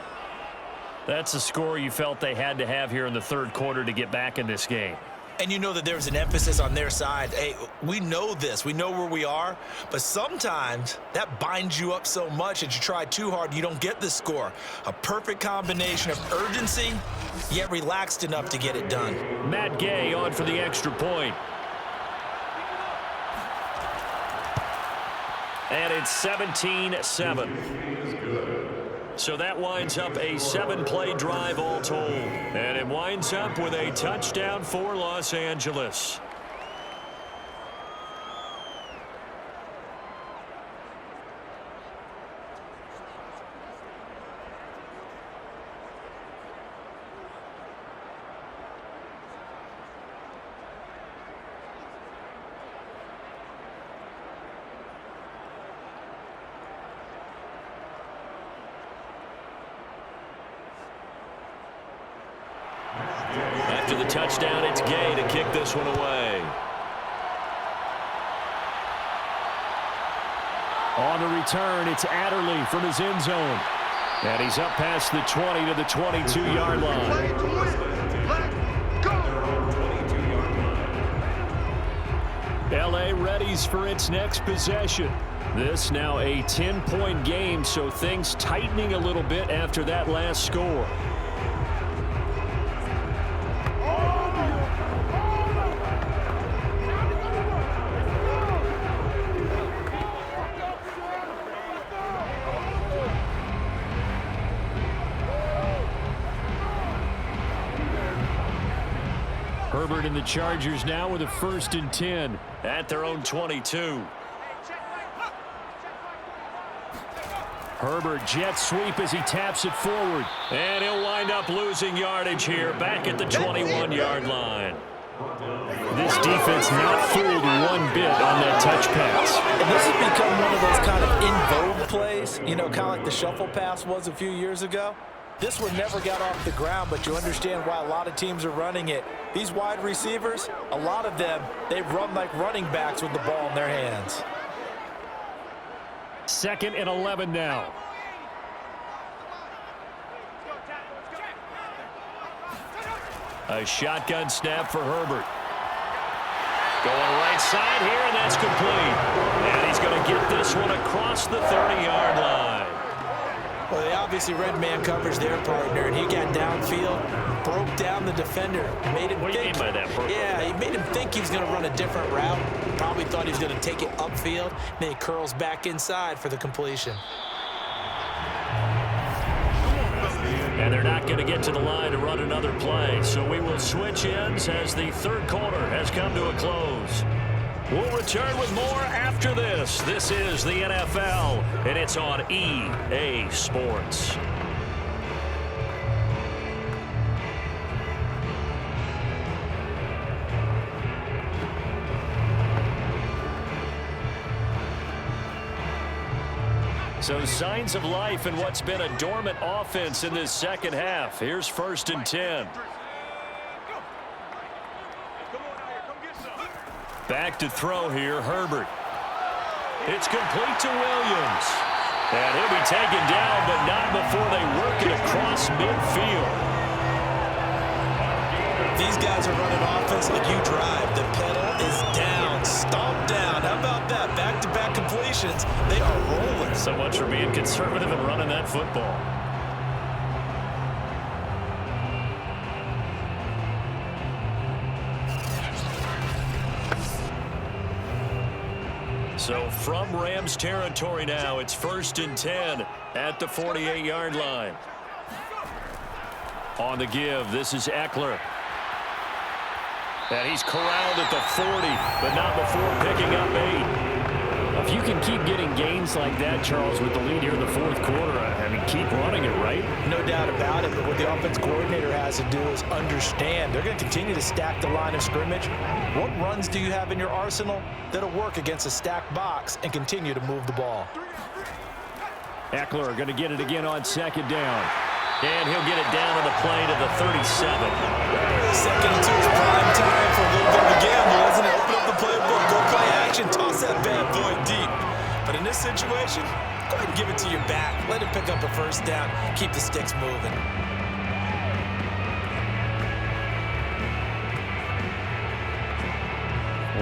B: That's the score you felt they had to have here in the 3rd quarter to get back in this game.
C: And you know that there's an emphasis on their side. Hey, we know this. We know where we are. But sometimes that binds you up so much that you try too hard, you don't get the score. A perfect combination of urgency, yet relaxed enough to get it done.
B: Matt Gay on for the extra point. And it's 17-7. So that winds up a 7-play drive all told. And it winds up with a touchdown for Los Angeles. the touchdown. It's Gay to kick this one away. On the return, it's Adderley from his end zone. And he's up past the 20 to the 22-yard line. L.A. readies for its next possession. This now a 10-point game, so things tightening a little bit after that last score. Herbert and the Chargers now with a 1st and 10 at their own 22. Herbert jet sweep as he taps it forward. And he'll wind up losing yardage here back at the 21-yard line. This defense not fooled one bit on that touch pass.
C: And this has become one of those kind of in vogue plays, you know, kind of like the shuffle pass was a few years ago. This one never got off the ground, but you understand why a lot of teams are running it. These wide receivers, a lot of them, they run like running backs with the ball in their hands.
B: 2nd and 11 now. A shotgun snap for Herbert. Going right side here, and that's complete. And he's going to get this one across the 30-yard line.
C: Well, they obviously read man coverage their partner, and he got downfield, broke down the defender, made him
B: What do you
C: think.
B: mean by that?
C: Yeah, he made him think he was going to run a different route. Probably thought he was going to take it upfield. Then he curls back inside for the completion.
B: And they're not going to get to the line to run another play. So we will switch ends as the 3rd quarter has come to a close. We'll return with more after this. This is the NFL, and it's on EA Sports. So signs of life in what's been a dormant offense in this second half. Here's 1st and 10. Back to throw here, Herbert. It's complete to Williams. And he'll be taken down, but not before they work it across midfield.
C: These guys are running offense like you drive. The pedal is down, stomp down. How about that? Back-to-back completions. They are rolling.
B: So much for being conservative and running that football. So from Rams territory now, it's 1st and 10 at the 48-yard line. On the give, this is Eckler. And he's corralled at the 40, but not before picking up 8. If you can keep getting gains like that, Charles, with the lead here in the 4th quarter, I mean, keep running it, right?
C: No doubt about it, but what the offense coordinator has to do is understand. They're going to continue to stack the line of scrimmage. What runs do you have in your arsenal that'll work against a stacked box and continue to move the ball?
B: Eckler going to get it again on 2nd down. And he'll get it down on the play to the 37.
C: 2nd and 2 is prime time for a little bit of a gamble, isn't it? Open up the playbook, go play action, toss that bad boy deep. But in this situation, go ahead and give it to your back. Let him pick up a 1st down. Keep the sticks moving.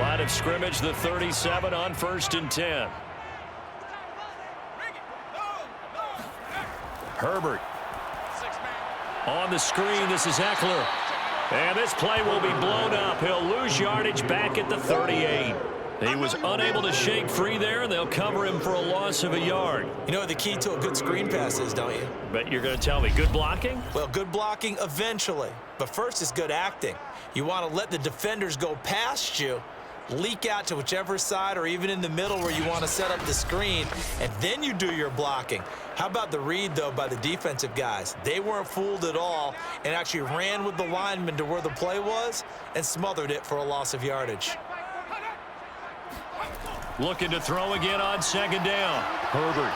B: Line of scrimmage, the 37 on 1st and 10. Herbert. On the screen, this is Eckler. And this play will be blown up. He'll lose yardage back at the 38. He was unable to shake free there, and they'll cover him for a loss of a yard.
C: You know what the key to a good screen pass is, don't you?
B: But you're going to tell me, good blocking?
C: Well, good blocking eventually. But first is good acting. You want to let the defenders go past you, leak out to whichever side or even in the middle where you want to set up the screen, and then you do your blocking. How about the read, though, by the defensive guys? They weren't fooled at all and actually ran with the lineman to where the play was and smothered it for a loss of yardage.
B: Looking to throw again on 2nd down. Herbert.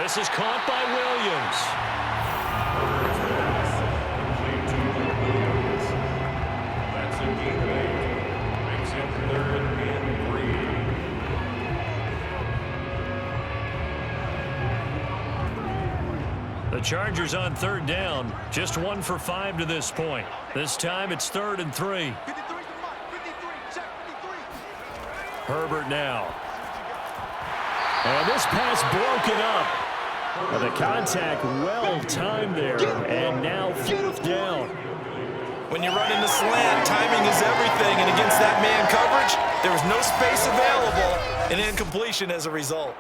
B: This is caught by Williams. The Chargers on third down, just 1 for 5 to this point. This time it's 3rd and 3. Herbert now. And this pass broken up. And the contact well timed there. And now 4th down.
C: When you're running the slant, timing is everything. And against that man coverage, there was no space available. An incompletion as a result.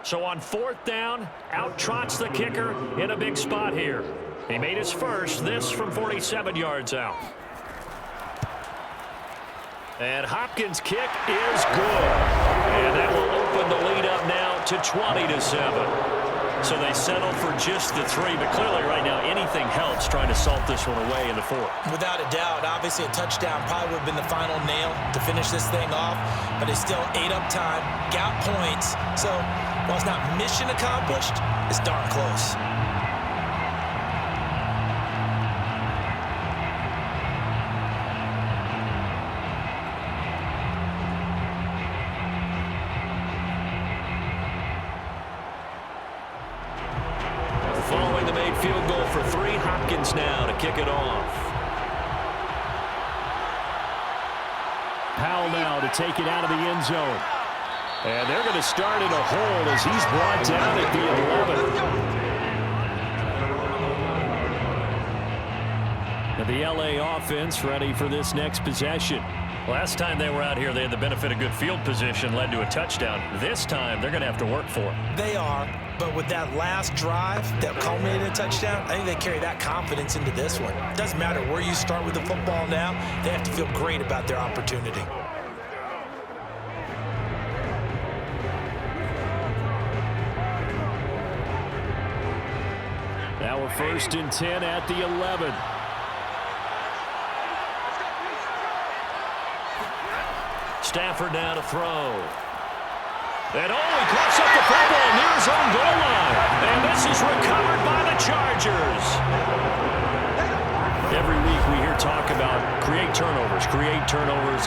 B: So on 4th down, out trots the kicker in a big spot here. He made his first, this from 47 yards out. And Hopkins' kick is good. And that will open the lead up now to 20-7. So they settle for just the 3, but clearly right now anything helps trying to salt this one away in the 4th.
C: Without a doubt, obviously a touchdown probably would have been the final nail to finish this thing off, but it's still ate up time, got points. So while it's not mission accomplished, it's darn close.
B: Following the made field goal for 3, Hopkins now to kick it off. Powell now to take it out of the end zone. And they're going to start in a hole as he's brought down at the 11. Now the LA offense ready for this next possession. Last time they were out here, they had the benefit of good field position, led to a touchdown. This time, they're going to have to work for it.
C: They are, but with that last drive that culminated in a touchdown, I think they carry that confidence into this one. It doesn't matter where you start with the football now, they have to feel great about their opportunity.
B: Now we're 1st and 10 at the 11. Stafford now to throw. And he coughs up the football near his own goal line. And this is recovered by the Chargers. Every week we hear talk about create turnovers.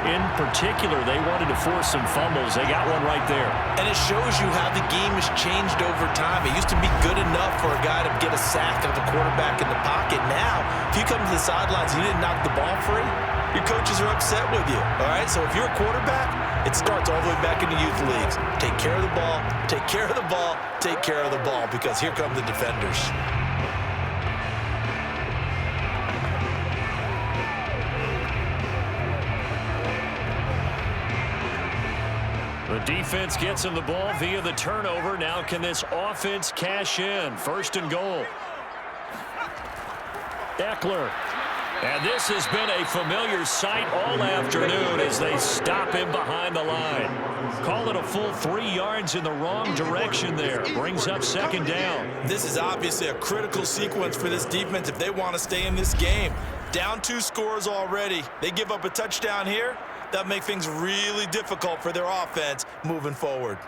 B: In particular, they wanted to force some fumbles. They got one right there.
C: And it shows you how the game has changed over time. It used to be good enough for a guy to get a sack of a quarterback in the pocket. Now, if you come to the sidelines and you didn't knock the ball free, your coaches are upset with you, all right? So if you're a quarterback, it starts all the way back in the youth leagues. Take care of the ball, take care of the ball, take care of the ball, because here come the defenders.
B: The defense gets him the ball via the turnover. Now can this offense cash in? 1st and goal. Eckler. And this has been a familiar sight all afternoon as they stop him behind the line. Call it a full 3 yards in the wrong direction there. Brings up 2nd down.
C: This is obviously a critical sequence for this defense if they want to stay in this game. Down 2 scores already. They give up a touchdown here. That'll make things really difficult for their offense moving forward.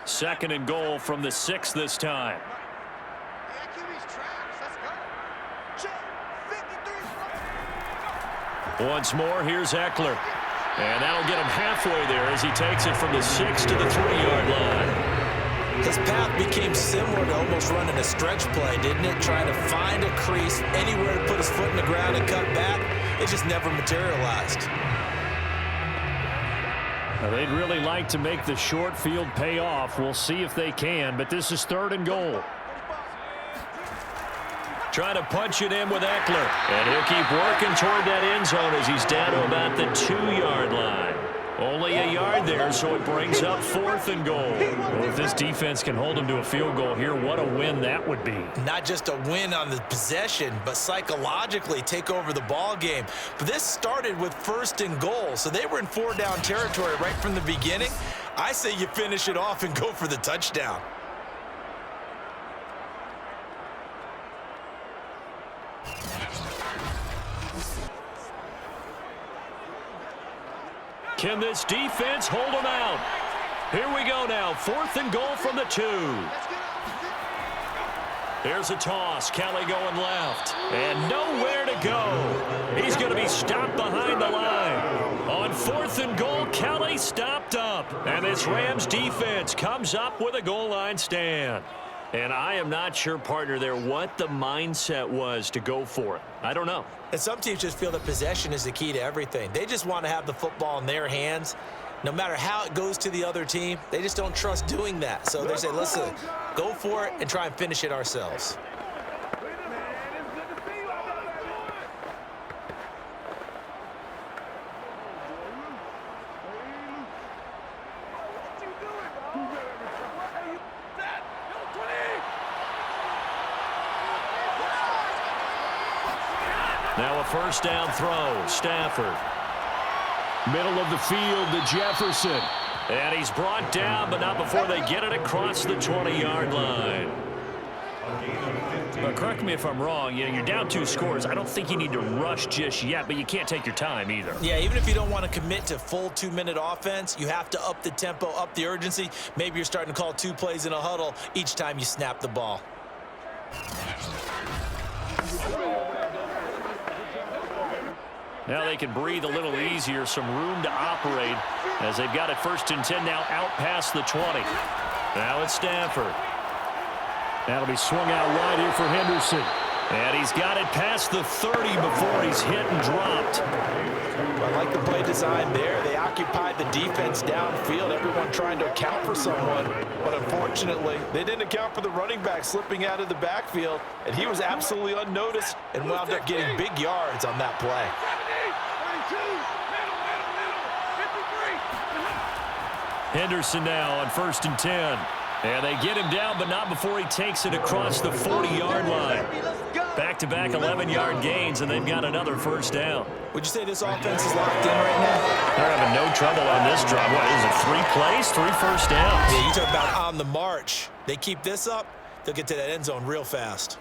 B: Second and goal from the 6 this time. Once more, here's Eckler. And that'll get him halfway there as he takes it from the 6 to the 3-yard line.
C: His path became similar to almost running a stretch play, didn't it? Trying to find a crease, anywhere to put his foot in the ground and cut back. It just never materialized.
B: Now, they'd really like to make the short field pay off. We'll see if they can, but this is 3rd and goal. Trying to punch it in with Eckler. And he'll keep working toward that end zone as he's down to about the 2-yard line. Only a yard there, so it brings up 4th and goal. Well, if this defense can hold them to a field goal here, what a win that would be.
C: Not just a win on the possession, but psychologically take over the ball game. But this started with 1st and goal, so they were in 4-down territory right from the beginning. I say you finish it off and go for the touchdown.
B: Can this defense hold them out? Here we go now. 4th and goal from the 2. Here's a toss. Kelly going left. And nowhere to go. He's going to be stopped behind the line. On 4th and goal, Kelly stopped up. And this Rams defense comes up with a goal line stand. And I am not sure, partner, there what the mindset was to go for it. I don't know.
C: And some teams just feel that possession is the key to everything. They just want to have the football in their hands. No matter how it goes to the other team, they just don't trust doing that. So they say, listen, go for it and try and finish it ourselves.
B: Now a first down throw. Stafford. Middle of the field to Jefferson. And he's brought down, but not before they get it across the 20-yard line. But correct me if I'm wrong. You know, you're down 2 scores. I don't think you need to rush just yet, but you can't take your time either.
C: Yeah, even if you don't want to commit to full 2-minute offense, you have to up the tempo, up the urgency. Maybe you're starting to call 2 plays in a huddle each time you snap the ball.
B: Now they can breathe a little easier, some room to operate as they've got it 1st and 10 now out past the 20. Now it's Stafford. That'll be swung out wide here for Henderson. And he's got it past the 30 before he's hit and dropped.
C: I like the play design there. They occupied the defense downfield, everyone trying to account for someone. But unfortunately, they didn't account for the running back slipping out of the backfield, and he was absolutely unnoticed and wound up getting big yards on that play.
B: Henderson now on 1st and 10. And they get him down, but not before he takes it across the 40-yard line. Back-to-back 11-yard gains, and they've got another first down.
C: Would you say this offense is locked in right now?
B: They're having no trouble on this drive. What is it, 3 plays, 3 first downs?
C: Yeah, you talk about on the march. They keep this up, they'll get to that end zone real fast.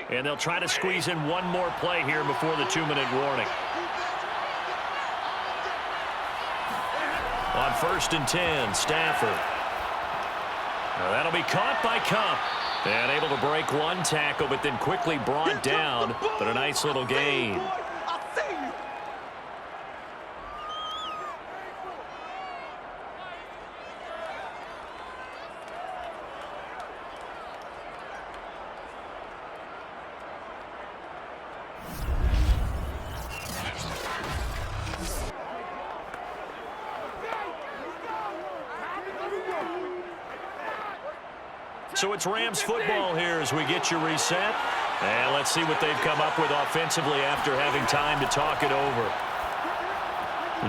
B: And they'll try to squeeze in one more play here before the 2-minute warning. On 1st and 10, Stafford. Now that'll be caught by Cup. And able to break one tackle, but then quickly brought down. But a nice little gain. So it's Rams football here as we get you reset. And let's see what they've come up with offensively after having time to talk it over.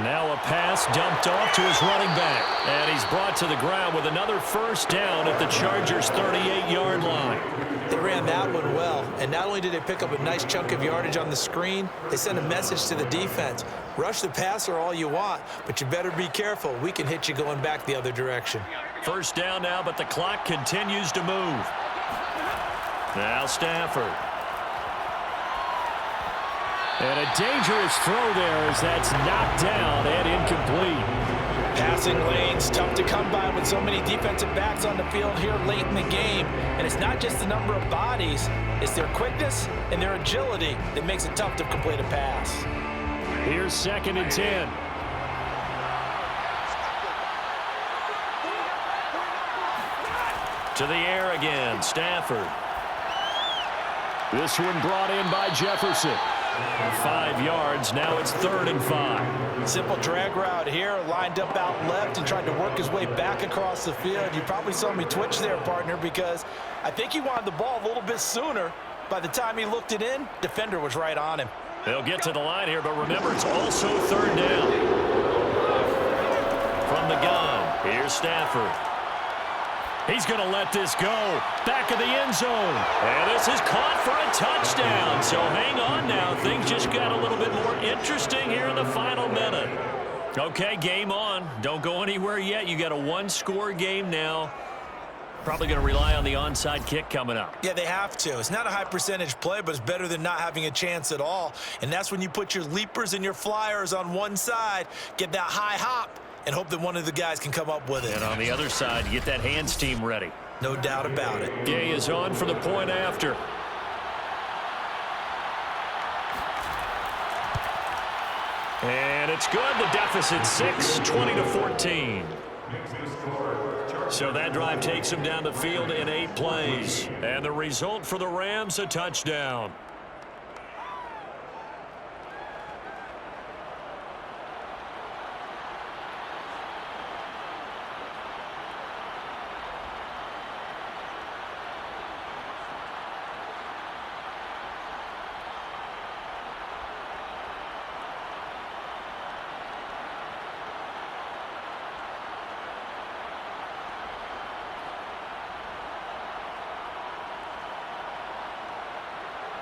B: Now a pass dumped off to his running back. And he's brought to the ground with another first down at the Chargers' 38-yard line.
C: They ran that one well. And not only did they pick up a nice chunk of yardage on the screen, they sent a message to the defense. Rush the passer all you want, but you better be careful. We can hit you going back the other direction.
B: First down now, but the clock continues to move. Now Stafford. And a dangerous throw there as that's knocked down and incomplete.
C: Passing lanes, tough to come by with so many defensive backs on the field here late in the game. And it's not just the number of bodies, it's their quickness and their agility that makes it tough to complete a pass.
B: Here's 2nd and 10. To the air again, Stafford. This one brought in by Jefferson. 5 yards, now it's 3rd and 5.
C: Simple drag route here, lined up out left and tried to work his way back across the field. You probably saw me twitch there, partner, because I think he wanted the ball a little bit sooner. By the time he looked it in, defender was right on him.
B: They'll get to the line here, but remember, it's also 3rd down. From the gun, here's Stafford. He's going to let this go. Back of the end zone. And this is caught for a touchdown. So hang on now. Things just got a little bit more interesting here in the final minute. Okay, game on. Don't go anywhere yet. You got a 1-score game now. Probably going to rely on the onside kick coming up.
C: Yeah, they have to. It's not a high percentage play, but it's better than not having a chance at all. And that's when you put your leapers and your flyers on one side, get that high hop, and hope that one of the guys can come up with it.
B: And on the other side, get that hands team ready.
C: No doubt about it.
B: Gay is on for the point after. And it's good. The deficit 6, 20-14. So that drive takes them down the field in 8 plays. And the result for the Rams, a touchdown.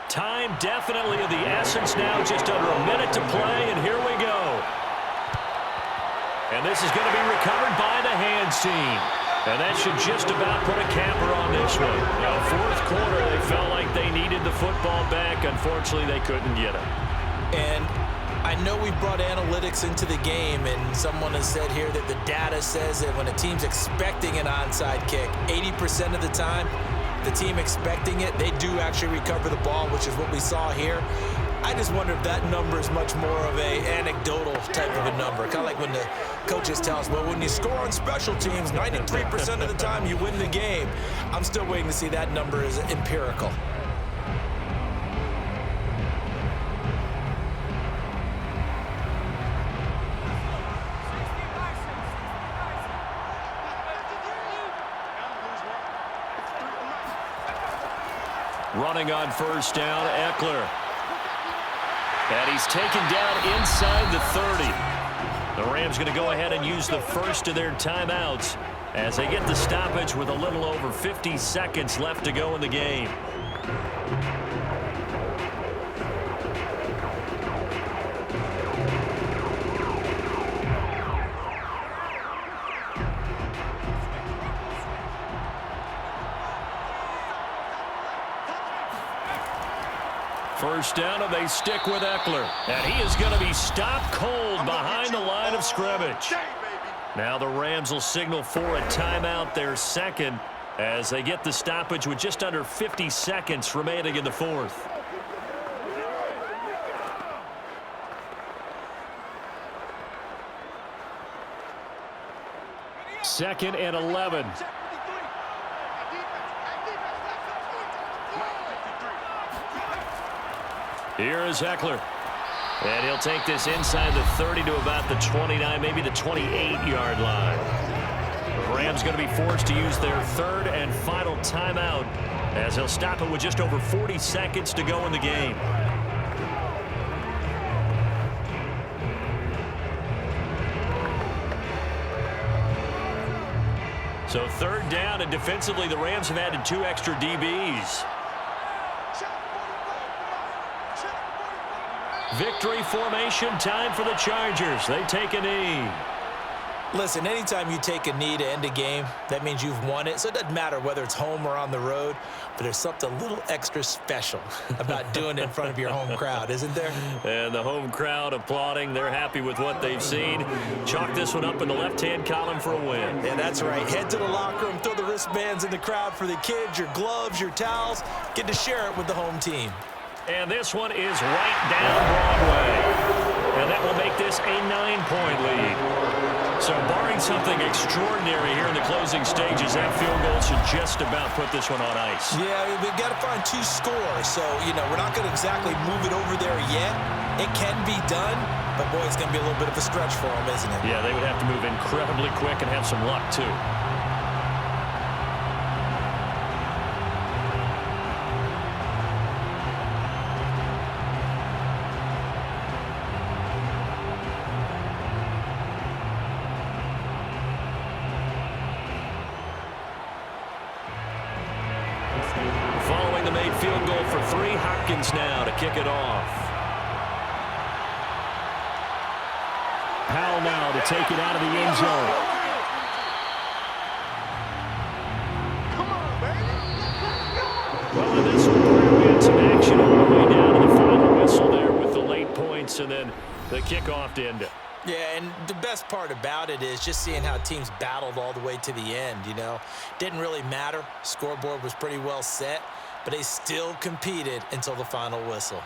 B: Time definitely of the essence now, just under a minute to play, and here we go. And this is going to be recovered by the hands team. And that should just about put a capper on this one. Now, fourth quarter, they felt like they needed the football back. Unfortunately, they couldn't get it.
C: And I know we brought analytics into the game, and someone has said here that the data says that when a team's expecting an onside kick, 80% of the time, the team expecting it, they do actually recover the ball, which is what we saw here. I just wonder if that number is much more of a anecdotal type of a number. Kind of like when the coaches tell us, well, when you score on special teams, 93% of the time you win the game. I'm still waiting to see that number is empirical.
B: Running on first down, Eckler. And he's taken down inside the 30. The Rams going to go ahead and use the first of their timeouts as they get the stoppage with a little over 50 seconds left to go in the game. First down, and they stick with Eckler. And he is going to be stopped cold behind the line of scrimmage. Now the Rams will signal for a timeout, their second, as they get the stoppage with just under 50 seconds remaining in the fourth. Second and 11. Here is Eckler. And he'll take this inside the 30 to about the 29, maybe the 28-yard line. The Rams going to be forced to use their third and final timeout as they'll stop it with just over 40 seconds to go in the game. So third down, and defensively the Rams have added 2 extra DBs. Victory formation, time for the Chargers. They take a knee.
C: Listen, anytime you take a knee to end a game, that means you've won it. So it doesn't matter whether it's home or on the road, but there's something a little extra special about doing it in front of your home crowd, isn't there?
B: And the home crowd applauding. They're happy with what they've seen. Chalk this one up in the left-hand column for a win.
C: Yeah, that's right. Head to the locker room, throw the wristbands in the crowd for the kids, your gloves, your towels. Get to share it with the home team.
B: And this one is right down Broadway. And that will make this a 9-point lead. So barring something extraordinary here in the closing stages, that field goal should just about put this one on ice.
C: Yeah, we've got to find 2 scores. So, we're not going to exactly move it over there yet. It can be done, but boy, it's going to be a little bit of a stretch for them, isn't it?
B: Yeah, they would have to move incredibly quick and have some luck, too. Following the made field goal for 3, Hopkins now to kick it off. Powell now to take it out of the end zone. Well, in this one, we had some action all the way down to the final whistle there with the late points and then the kickoff to end it.
C: Yeah, and the best part about it is just seeing how teams battled all the way to the end, you know. Didn't really matter. Scoreboard was pretty well set, but they still competed until the final whistle.